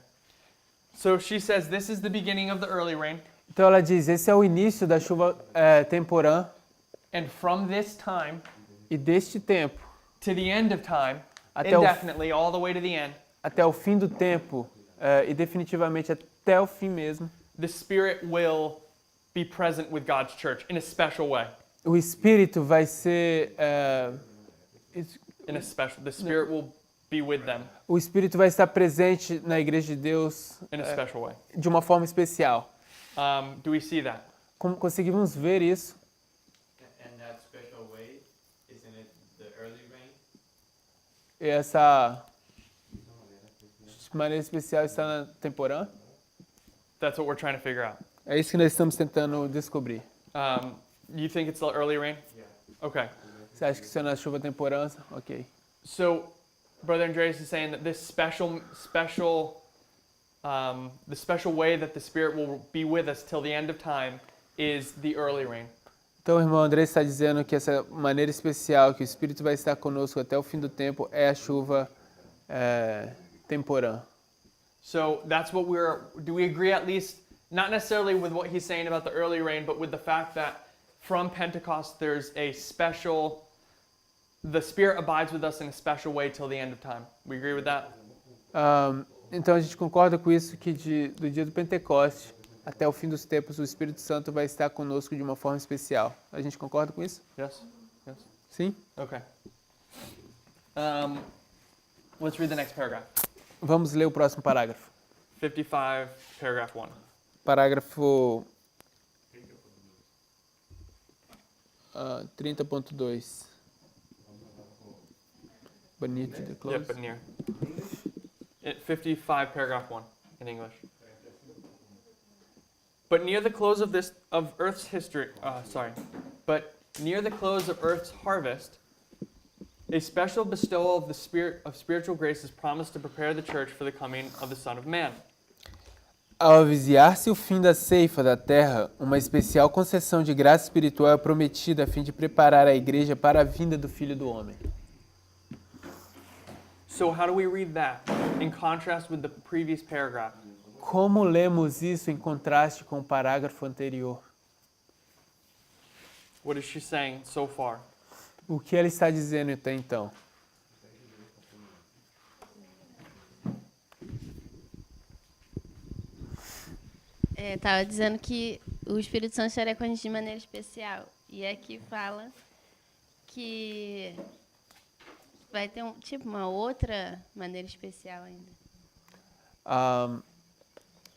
So she says this is the beginning of the early rain. Então ela diz, esse é o início da chuva temporã. And from this time E deste tempo to the end of time, até indefinitely, all the way to the end, até o fim do tempo e definitivamente até o fim mesmo, the Spirit will be present with God's church in a special way. o Espírito vai ser The Spirit will be with them o Espírito vai estar presente na Igreja de Deus in a special way. de uma forma especial. Do we see that? Como conseguimos ver isso? And that special way, isn't it the early rain? E essa maneira especial está na temporã? That's what we're trying to figure out. É isso que nós estamos tentando descobrir. You think it's the early rain? Yeah. Okay. Você acha que isso é na chuva temporã? Ok. So, Brother Andreas is saying that this special way that the Spirit will be with us till the end of time is the early rain. Então o irmão André está dizendo que essa maneira especial que o Espírito vai estar conosco até o fim do tempo é a chuva temporã. So that's what do we agree at least, not necessarily with what he's saying about the early rain, but with the fact that from Pentecost there's the Spirit abides with us in a special way till the end of time. We agree with that? Então a gente concorda com isso que do dia do Pentecoste até o fim dos tempos o Espírito Santo vai estar conosco de uma forma especial. A gente concorda com isso? Yes? Yes? Sim? Okay. Let's read the next paragraph. Vamos ler o próximo parágrafo. 55, paragraph 1. Parágrafo 30.2. But near to the close. Yeah, but near. 55, paragraph 1 in English. But near the close of Earth's history, but near the close of Earth's harvest, a special bestowal of the Spirit of spiritual grace is promised to prepare the church for the coming of the Son of Man. Ao avizinhar-se o fim da ceifa da terra, uma especial concessão de graça espiritual é prometida a fim de preparar a igreja para a vinda do Filho do Homem. So how do we read that in contrast with the previous paragraph? Como lemos isso em contraste com o parágrafo anterior? What is she saying so far? O que ela está dizendo até então? Estava dizendo que o Espírito Santo estaria com a gente de maneira especial. E aqui fala que vai ter uma outra maneira especial ainda.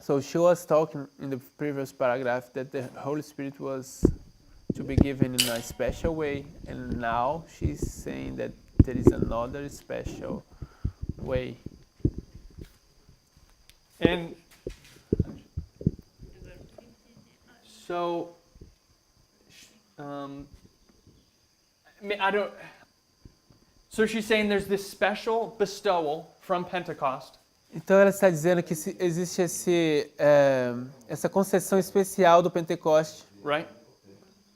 So she was talking in the previous paragraph that the Holy Spirit was to be given in a special way, and now she's saying that there is another special way. And so, I don't. So she's saying there's this special bestowal from Pentecost. Então ela está dizendo que existe essa concessão especial do Pentecoste, Right?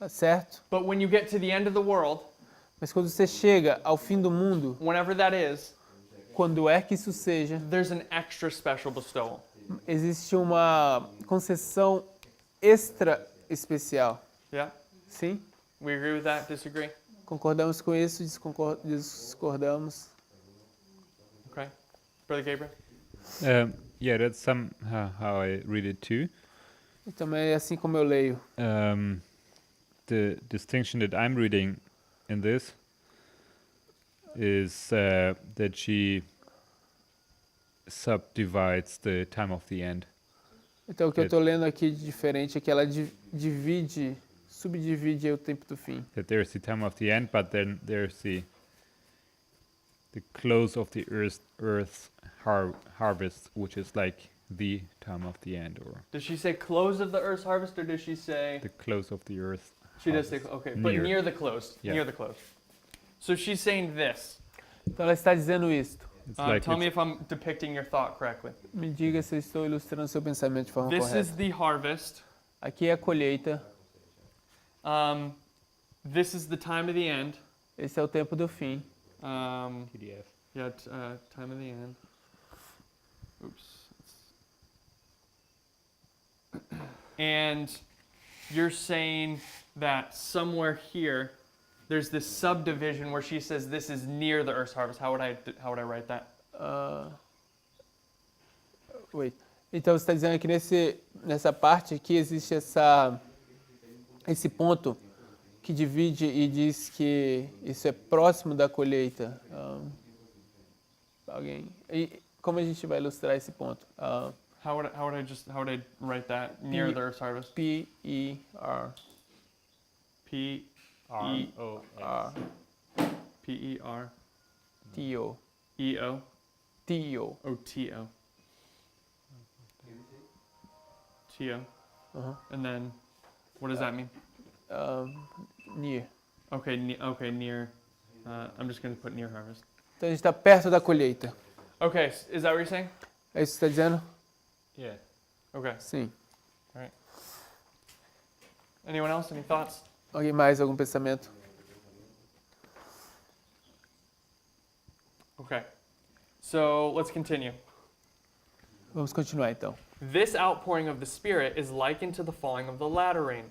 certo? But when you get to the end of the world, Mas quando você chega ao fim do mundo, whenever that is, quando é que isso seja, there's an extra special bestowal. existe uma concessão extra especial. Yeah? Sim? We agree with that? Disagree? Concordamos com isso, discordamos. Okay. Brother Gabriel? Yeah, that's somehow how I read it too. E também é assim como eu leio. The distinction that I'm reading in this is that she subdivides the time of the end. Então o que eu estou lendo aqui de diferente é que ela subdivide o tempo do fim. That there's the time of the end, but then there's the close of the earth's harvest, which is like the time of the end, or Does she say close of the earth's harvest, or does she say... the close of the earth. She does say, okay, but near the close. Yeah. Near the close. So she's saying this. Então ela está dizendo isto. It's like Tell me if I'm depicting your thought correctly. Me diga se eu estou ilustrando seu pensamento de forma This correta. is the harvest. Aqui é a colheita. This is the time of the end. Esse é o tempo do fim. PDF. Yeah, time of the end. Oops. And you're saying that somewhere here, there's this subdivision where she says this is near the earth's harvest. How would I write that? Wait. Então você está dizendo que nessa parte aqui existe esse ponto que divide e diz que isso é próximo da colheita. Alguém? E como a gente vai ilustrar esse ponto? How would I write that? Near the earth's harvest. P-E-R. P-E-R. P-E-R. T-O. E-O. T-O. Oh, T-O. T-O. And then, what does that mean? Near. Okay, near. I'm just going to put near harvest. Então a gente está perto da colheita. Okay, is that what you're saying? É isso que você está dizendo? Yeah. Okay. Sim. All right. Anyone else? Any thoughts? Alguém mais? Algum pensamento? Okay. So let's continue. Vamos continuar então. This outpouring of the Spirit is likened to the falling of the latter rain.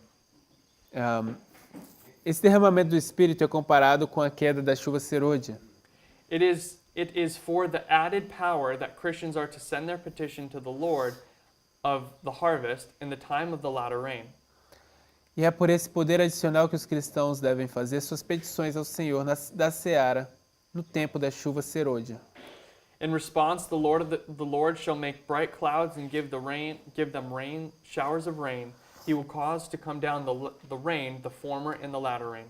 Esse derramamento do Espírito é comparado com a queda da chuva serôdia. It is for the added power that Christians are to send their petition to the Lord of the harvest in the time of the latter rain. E é por esse poder adicional que os cristãos devem fazer suas petições ao Senhor da seara no tempo da chuva serôdia. In response, the Lord shall make bright clouds and give them rain, showers of rain. He will cause to come down the rain, the former and the latter rain.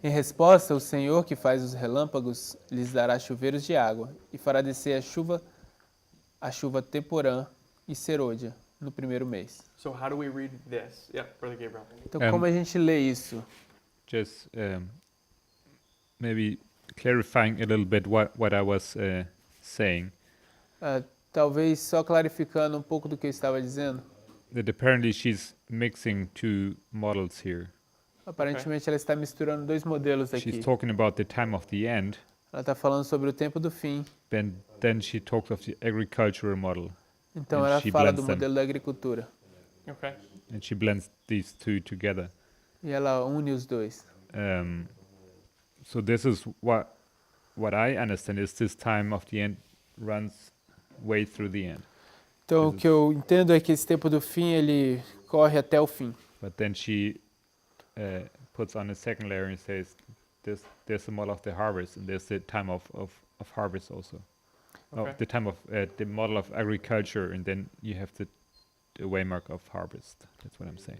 Em resposta, o Senhor que faz os relâmpagos lhes dará chuveiros de água e fará descer a chuva temporã e serôdia no primeiro mês. So how do we read this? Yeah, Brother Gabriel. Então, como a gente lê isso? Just maybe clarifying a little bit what I was saying. Talvez só clarificando um pouco do que eu estava dizendo. That apparently she's mixing two models here. Aparentemente ela está misturando dois modelos aqui. She's talking about the time of the end. Ela está falando sobre o tempo do fim. Then she talks of the agricultural model. Então ela fala do modelo da agricultura. Okay. And she blends these two together. E ela une os dois. So this is what I understand is this time of the end runs way through the end. Então o que eu entendo é que esse tempo do fim ele corre até o fim. But then she puts on a second layer and says there's the model of the harvest and there's the time of harvest also. Okay. The time of the model of agriculture, and then you have the waymark of harvest. That's what I'm saying.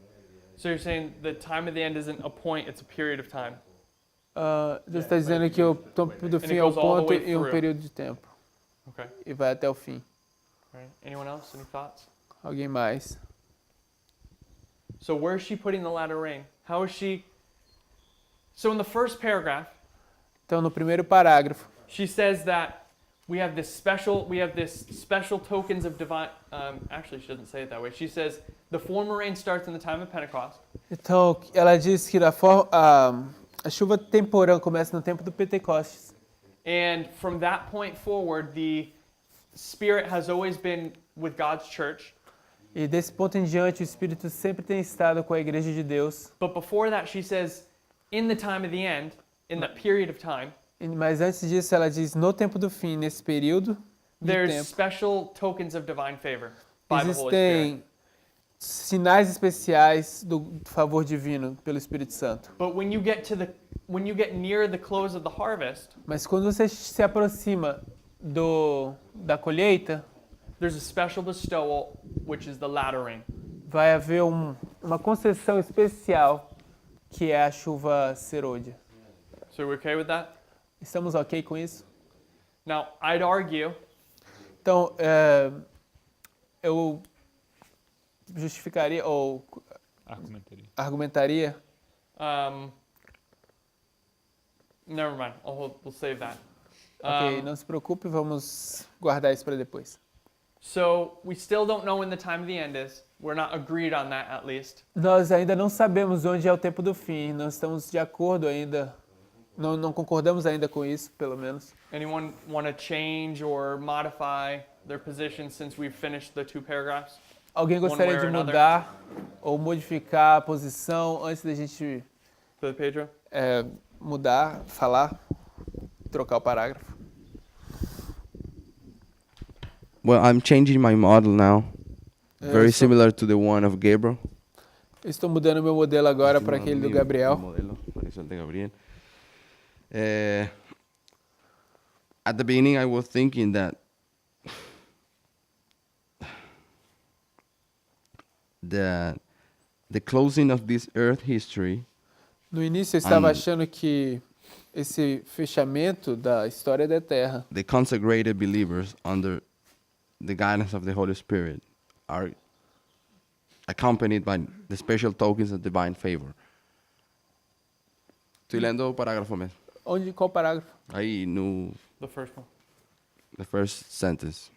So you're saying the time of the end isn't a point, it's a period of time. Você está dizendo que o tempo do fim é um ponto e um período de tempo. Okay. E vai até o fim. All right. Anyone else? Any thoughts? Alguém mais? So where is she putting the latter rain? How is she? So in the first paragraph, então no primeiro parágrafo, she says that we have this special tokens of divine. Actually, she doesn't say it that way. She says the former rain starts in the time of Pentecost. Então ela diz que A chuva temporã começa no tempo do Pentecostes. And from that point forward, the Spirit has always been with God's church. E desse ponto em diante, o Espírito sempre tem estado com a igreja de Deus. But before that, she says, in the time of the end, in that period of time, Mas antes disso, ela diz, no tempo do fim, nesse período de there's tempo, special tokens of divine favor by the Holy Spirit. existem sinais especiais do favor divino pelo Espírito Santo. But when you get near the close of the harvest, Mas quando você se aproxima da colheita, there's a special bestowal, which is the latter rain. vai haver uma concessão especial, que é a chuva serôdia. So we're okay with that? Estamos ok com isso? Now, I'd argue Então, eu justificaria ou argumentaria. Never mind. We'll save that. Ok, não se preocupe, vamos guardar isso para depois. So we still don't know when the time of the end is. We're not agreed on that, at least. Nós ainda não sabemos onde é o tempo do fim, não estamos de acordo ainda, não concordamos ainda com isso, pelo menos. Anyone want to change or modify their position since we've finished the 2 paragraphs? Alguém One gostaria way de or another? mudar ou modificar a posição antes da gente Brother Pedro? mudar, falar, trocar o parágrafo? Well, I'm changing my model now. Very Eu similar to the one of Gabriel. estou mudando meu modelo agora para aquele do Gabriel. At the beginning, I was thinking that the closing of this earth history No início eu estava achando que esse fechamento da história da Terra, the consecrated believers under the guidance of the Holy Spirit are accompanied by the special tokens of divine favor. Estoy lendo o parágrafo mesmo. qual parágrafo? Aí no The first one. the first sentence.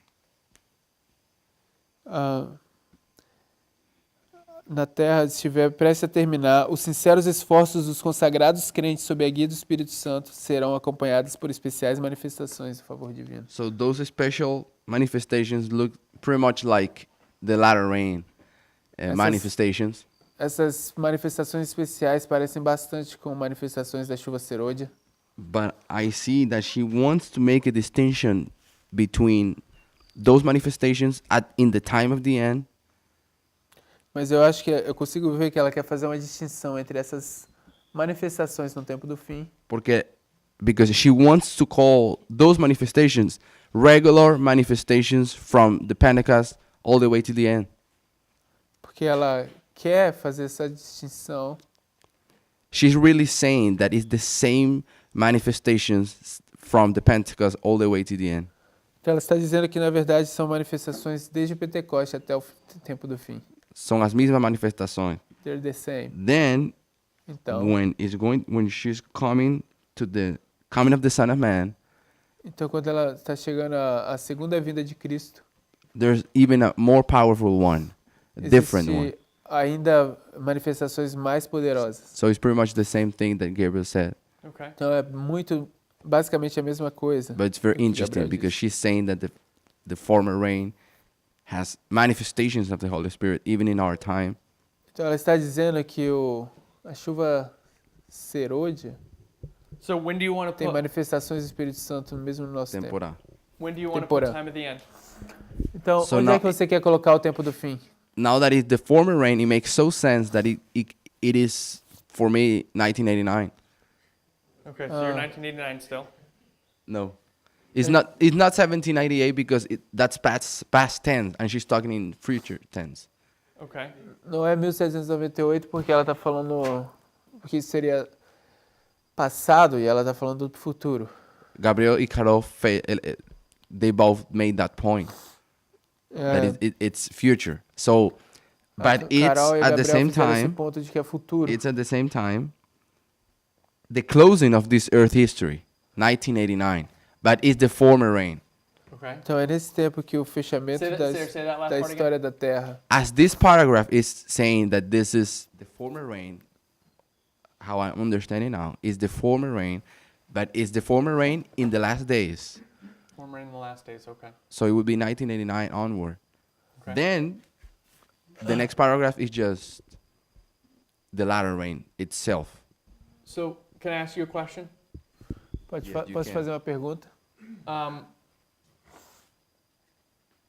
Na terra estiver prestes a terminar, os sinceros esforços dos consagrados crentes sob a guia do Espírito Santo serão acompanhados por especiais manifestações do favor divino. So those special manifestations look pretty much like the latter rain manifestations. Essas manifestações especiais parecem bastante com manifestações da chuva serôdia. But I see that she wants to make a distinction between those manifestations in the time of the end. Mas eu acho que eu consigo ver que ela quer fazer uma distinção entre essas manifestações no tempo do fim. Because she wants to call those manifestations regular manifestations from the Pentecost all the way to the end. Porque ela quer fazer essa distinção. She's really saying that it's the same manifestations from the Pentecost all the way to the end. Então ela está dizendo que na verdade são manifestações desde o Pentecoste até o tempo do fim. São as mesmas manifestações. They're the same. Then, Então, when she's coming to the coming of the Son of Man, então quando ela está chegando à segunda vinda de Cristo, there's even a more powerful one, a different one. existe ainda manifestações mais poderosas. So it's pretty much the same thing that Gabriel said. Okay. Então é basicamente a mesma coisa. But it's very interesting because she's saying that the former rain has manifestations of the Holy Spirit even in our time. Então ela está dizendo que a chuva serôdia So when do you want to tem put? manifestações do Espírito Santo mesmo no nosso tempo. Temporada. When do you want to put Temporã. time of the end? Então, So onde now- é que você quer colocar o tempo do fim? Now that it's the former rain, it makes so sense that it is for me 1989. Okay, so you're 1989 still. No. It's not 1798 because that's past tense and she's talking in future tense. Okay. Não é 1798 porque ela está falando porque isso seria passado e ela está falando do futuro. Gabriel e Carol they both made that point. That it's future. So but it's Carol e at the Gabriel same fizeram esse time ponto de que é futuro. it's at the same time the closing of this earth history 1989 but it's the former rain. Okay. Então é nesse tempo que o fechamento Say that last da part história da Terra. As this paragraph is saying that this is the former rain how I understand it now, is the former rain, but it's the former rain in the last days. Former in the last days, okay. So it would be 1989 onward. Okay. Then the next paragraph is just the latter rain itself. So, can I ask you a question? Pode Yeah, you posso can. fazer uma pergunta?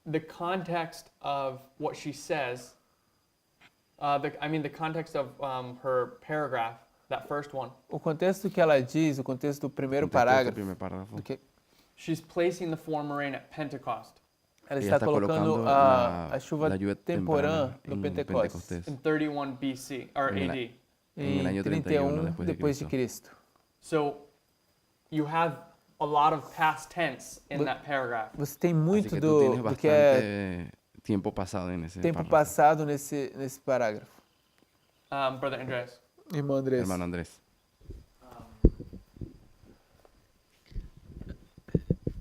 The context of what she says, the context of her paragraph, that first one, O contexto que ela diz, o contexto do primeiro parágrafo, Primeiro parágrafo. do que she's placing the former rain at Pentecost ela Ela está colocando colocando a chuva la lluvia temporã temprana no em Pentecostes, in 31 BC, or En la- AD. en el em año 31 31 depois de Cristo. So, you have a lot of past tense in But- that paragraph. Você tem Así muito que tú tienes do que é bastante tiempo pasado en ese tempo párrafo. passado nesse parágrafo. Brother Andreas. Irmão Andrés. Hermano Andrés.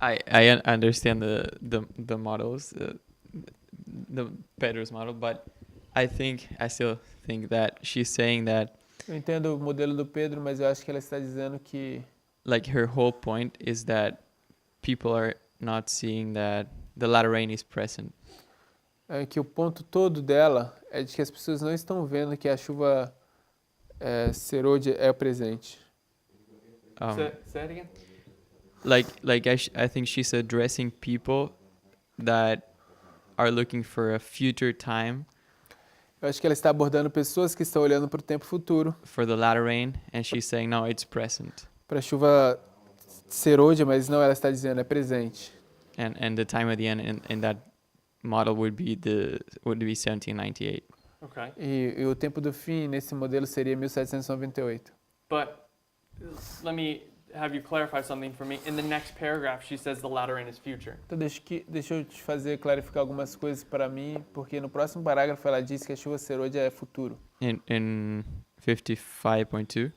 I understand the models, the Pedro's model, but I still think that she's saying that Eu entendo o modelo do Pedro, mas eu acho que ela está dizendo que like her whole point is that people are not seeing that the latter rain is present. que o ponto todo dela é de que as pessoas não estão vendo que a chuva serôdia é o presente. Say it again. I think she's addressing people that are looking for a future time Eu acho que ela está abordando pessoas que estão olhando para o tempo futuro, for the latter rain, and she's saying no, it's present, para a chuva serôdia, mas não, ela está dizendo é presente. and the time at the end in that model would be 1798. Okay. E o tempo do fim nesse modelo seria 1798. But let me have you clarify something for me. In the next paragraph, she says the latter rain is future. Então deixa eu te fazer clarificar algumas coisas para mim, porque no próximo parágrafo ela diz que a chuva serôdia é futuro. In 55.2.1.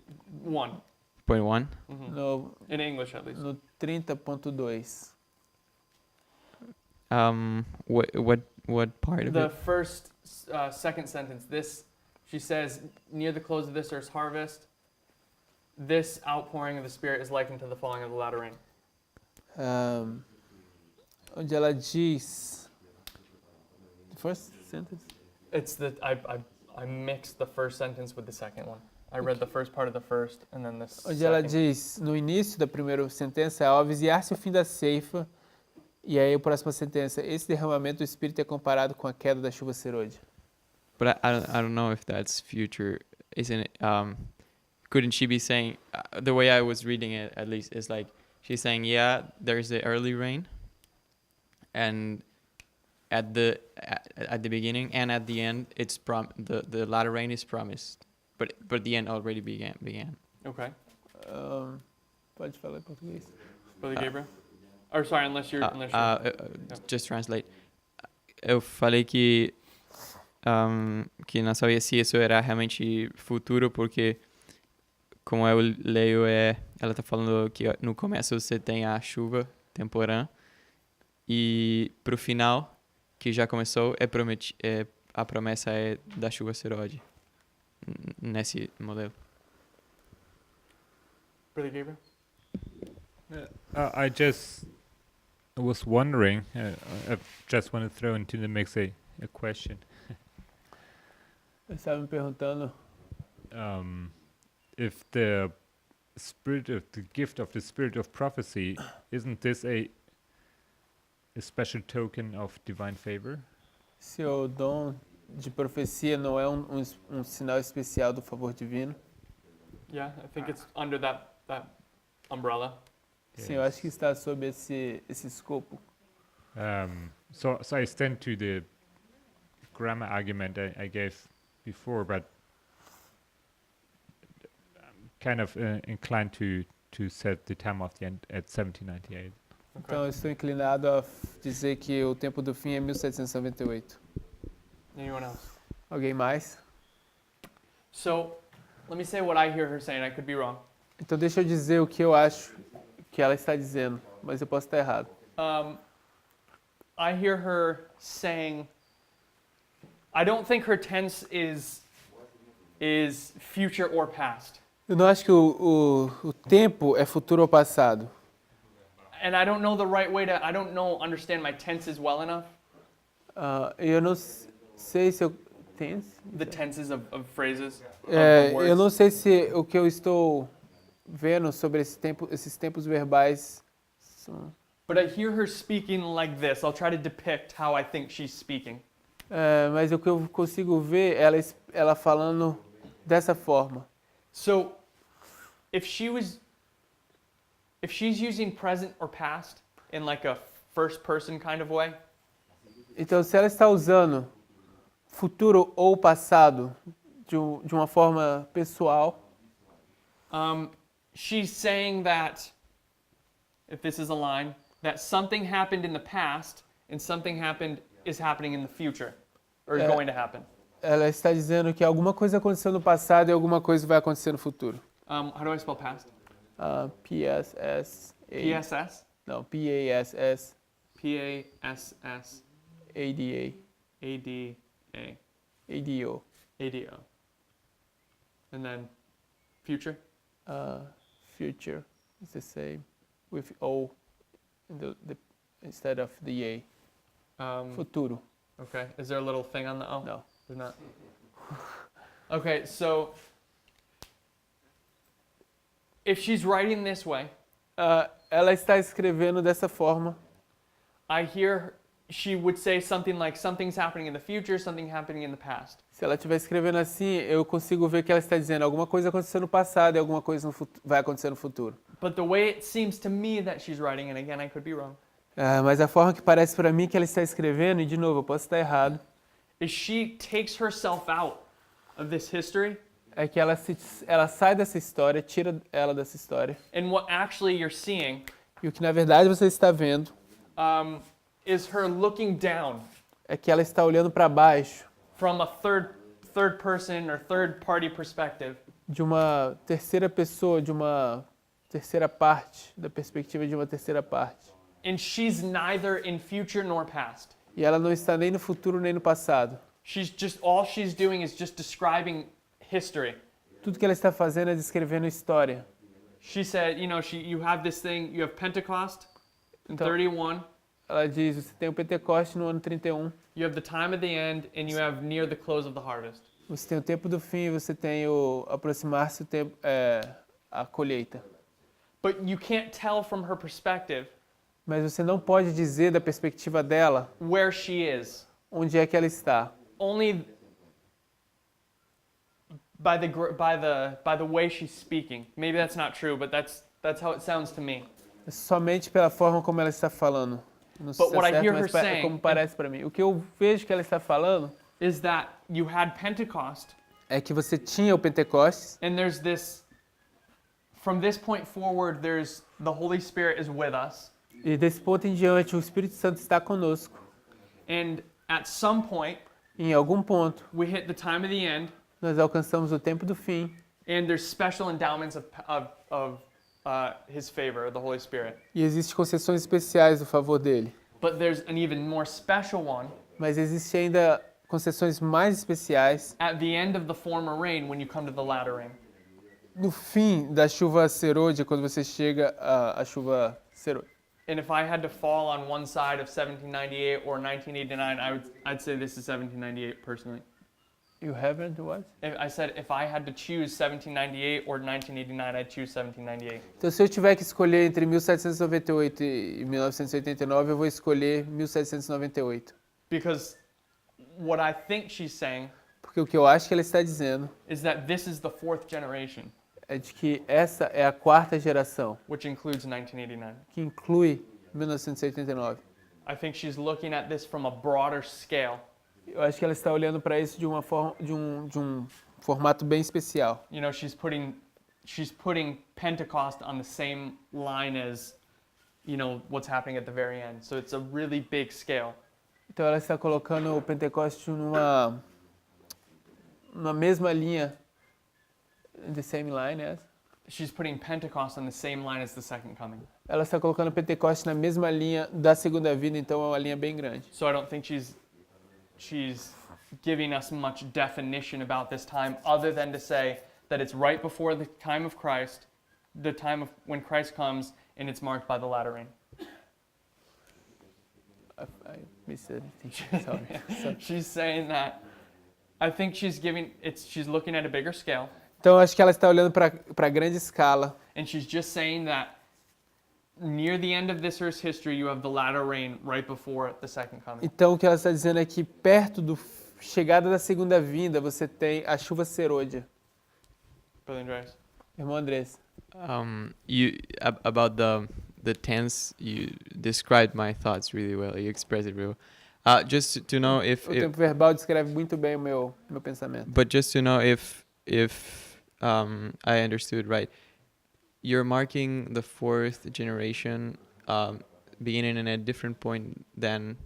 1. No, In English, at least. no 30.2. What part of The it? first, second sentence. This, she says, near the close of this earth's harvest, this outpouring of the Spirit is likened to the falling of the latter rain. Onde ela diz. The first sentence? It's the I mixed the first sentence with the second one. I read the first part of the first and then the Onde ela second. diz, no início da primeira sentença, ao avizinhar-se o fim da ceifa, e aí a próxima sentença, esse derramamento do Espírito é comparado com a queda da chuva serôdia. But I don't know if that's future, isn't it? Couldn't she be saying, the way I was reading it at least is like she's saying, yeah, there's the early rain, and at the beginning and at the end it's the latter rain is promised, but the end already began. Okay. Pode falar em português. Brother Gabriel? Or sorry, unless you're Just translate. Eu falei que não sabia se isso era realmente futuro, porque como eu leio, ela está falando que no começo você tem a chuva temporã e pro final, que já começou, a promessa é da chuva serôdia nesse modelo. Brother Gabriel? I just was wondering, I just want to throw into the mix a question. Eu estava me perguntando If the gift of the spirit of prophecy, isn't this a special token of divine favor? se o dom de profecia não é um sinal especial do favor divino. Yeah, I think it's under that umbrella. Sim, eu acho que está sob esse escopo. So I stand to the grammar argument I gave before, but I'm kind of inclined to set the time of the end at 1798. Então eu estou inclinado a dizer que o tempo do fim é 1798. Anyone else? Alguém mais? So, let me say what I hear her saying. I could be wrong. Então deixa eu dizer o que eu acho que ela está dizendo, mas eu posso estar errado. I hear her saying, I don't think her tense is future or past. Eu não acho que o tempo é futuro ou passado. And I don't know the right way to, I don't know, understand my tenses well enough. Eu não sei se eu... Tense? The tenses of phrases, of Eu words. não sei se o que eu estou vendo sobre esses tempos verbais são... But I hear her speaking like this. I'll try to depict how I think she's speaking. Mas o que eu consigo ver ela falando dessa forma. So, if she's using present or past in like a first person kind of way, Então, se ela está usando futuro ou passado de uma forma pessoal, she's saying that, if this is a line, that something happened in the past and something is happening in the future, or is going to happen. ela está dizendo que alguma coisa aconteceu no passado e alguma coisa vai acontecer no futuro. How do I spell past? PSS. PSS? Não, PASS. PASS. ADA. ADA. ADO. ADO. And then future? Future is the same with O instead of the A. Futuro. Okay. Is there a little thing on the O? No. There's not. Okay, so if she's writing this way, Ela está escrevendo dessa forma. I hear she would say something like something's happening in the future, something happening in the past. Se ela estiver escrevendo assim, eu consigo ver que ela está dizendo alguma coisa aconteceu no passado e alguma coisa vai acontecer no futuro. But the way it seems to me that she's writing, and again I could be wrong, Mas a forma que parece para mim que ela está escrevendo, e de novo, eu posso estar errado, is she takes herself out of this history, é que ela sai dessa história, tira ela dessa história. and what actually you're seeing E o que na verdade você está vendo is her looking down é que ela está olhando para baixo from a third person or third party perspective, de uma terceira pessoa, de uma terceira parte, da perspectiva de uma terceira parte. and she's neither in future nor past. E ela não está nem no futuro nem no passado. All she's doing is just describing history. Tudo que ela está fazendo é descrevendo história. She said, you have this thing, you have Pentecost in 31, Ela diz, você tem o Pentecoste no ano 31, you have the time of the end, and you have near the close of the harvest. você tem o tempo do fim, você tem o aproximar-se o tempo, a colheita. But you can't tell from her perspective Mas você não pode dizer da perspectiva dela where she is. onde é que ela está. Only by the way she's speaking. Maybe that's not true, but that's how it sounds to me. É somente pela forma como ela está falando. Não sei But se é what I certo, hear mas her é saying como parece para mim. O que eu vejo que ela está falando is that you had Pentecost, é que você tinha o Pentecostes and there's this, from this point forward, there's the Holy Spirit is with us, e desse ponto em diante o Espírito Santo está conosco. and at some point, Em algum ponto we hit the time of the end, nós alcançamos o tempo do fim and there's special endowments of His favor, the Holy Spirit. e existem concessões especiais do favor dele. But there's an even more special one Mas existe ainda concessões mais especiais at the end of the former rain when you come to the latter rain. no fim da chuva serôdia, quando você chega à chuva serôdia. And if I had to fall on one side of 1798 or 1989, I'd say this is 1798 personally. You haven't what? I said if I had to choose 1798 or 1989, I'd choose 1798. Então, se eu tiver que escolher entre 1798 e 1989, eu vou escolher 1798. Because what I think she's saying Porque o que eu acho que ela está dizendo is that this is the fourth generation, é de que essa é a quarta geração, which includes 1989. que inclui 1989. I think she's looking at this from a broader scale. Eu acho que ela está olhando para isso de uma forma, de um formato bem especial. You know, she's putting Pentecost on the same line as, what's happening at the very end. So it's a really big scale. Então ela está colocando o Pentecoste numa mesma linha, in the same line, yes? She's putting Pentecost on the same line as the second coming. Ela está colocando o Pentecoste na mesma linha da segunda vinda, então é uma linha bem grande. So I don't think she's giving us much definition about this time other than to say that it's right before the time of Christ, the time of when Christ comes, and it's marked by the latter rain. I missed it. Sorry. She's saying that. I think she's looking at a bigger scale, Então, acho que ela está olhando para grande escala. and she's just saying that near the end of this earth's history, you have the latter rain right before the second coming. Então, o que ela está dizendo é que perto da chegada da segunda vinda, você tem a chuva serôdia. Brother Andreas. Irmão Andrés. About the tense, you described my thoughts really well. You expressed it really well. Just to know if O tempo verbal descreve muito bem o meu pensamento. but just to know if I understood right, you're marking the fourth generation beginning in a different point than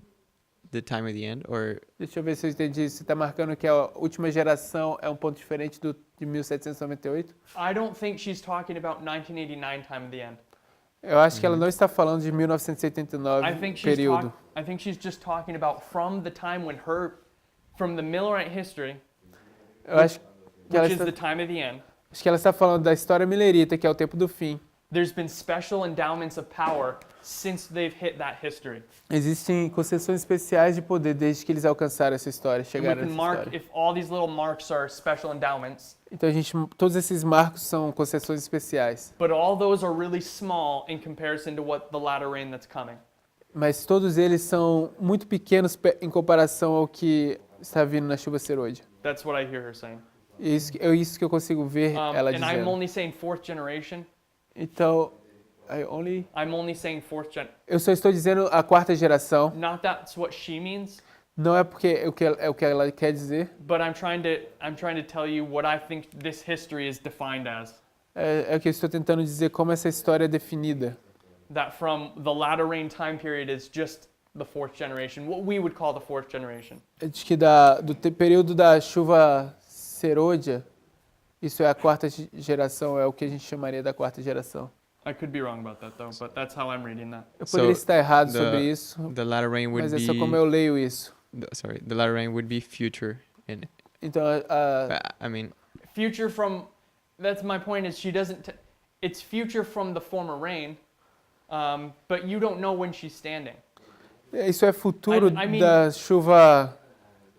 the time of the end, or Deixa eu ver se eu entendi. Você está marcando que a última geração é um ponto diferente de 1798? I don't think she's talking about 1989 time of the end. Eu acho que ela não está falando de 1989 período. I think she's just talking about from the time when from the Millerite history, Eu acho que ela which is está, the time of the end. acho que ela está falando da história milerita, que é o tempo do fim. There's been special endowments of power since they've hit that history. Existem concessões especiais de poder desde que eles alcançaram essa história, And we chegaram can nessa mark história. if all these little marks are special endowments, Então todos esses marcos são concessões especiais, but all those are really small in comparison to what the latter rain that's coming. mas todos eles são muito pequenos em comparação ao que está vindo na chuva serôdia. That's what I hear her saying. É isso que eu consigo ver ela And I'm dizendo. only saying fourth generation. Então, I'm only saying fourth gen. eu só estou dizendo a quarta geração. Not that's what she means, Não é porque é o que ela quer dizer. but I'm trying to tell you what I think this history is defined as. É o que eu estou tentando dizer como essa história é definida. That from the latter rain time period is just the fourth generation, what we would call the fourth generation. De que período da chuva serôdia, isso é a quarta geração, é o que a gente chamaria da quarta geração. I could be wrong about that though, but that's how I'm reading that. Eu poderia estar errado the- sobre isso, the latter rain would mas é be só como eu leio isso. the latter rain would be future in Então, I mean Future from, that's my point is she doesn't, it's future from the former rain, but you don't know when she's standing. isso é futuro I mean- da chuva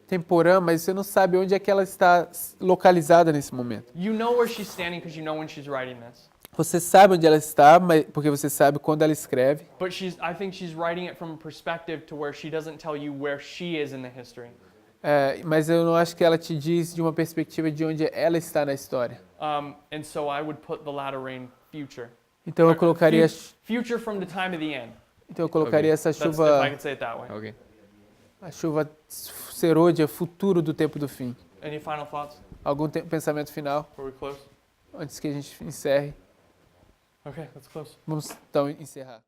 temporã, mas você não sabe onde é que ela está localizada nesse momento. You know where she's standing because you know when she's writing this. Você sabe onde ela está, porque você sabe quando ela escreve, But I think she's writing it from a perspective to where she doesn't tell you where she is in the history. mas eu não acho que ela te diz de uma perspectiva de onde ela está na história. And so I would put the latter rain future. Então eu colocaria, Future from the time of the end. então eu colocaria essa That's, if I chuva, could say it that way. okay. a chuva serôdia, futuro do tempo do fim. Any final thoughts Algum pensamento final before we close? antes que a gente encerre? Okay, let's close. Vamos então encerrar.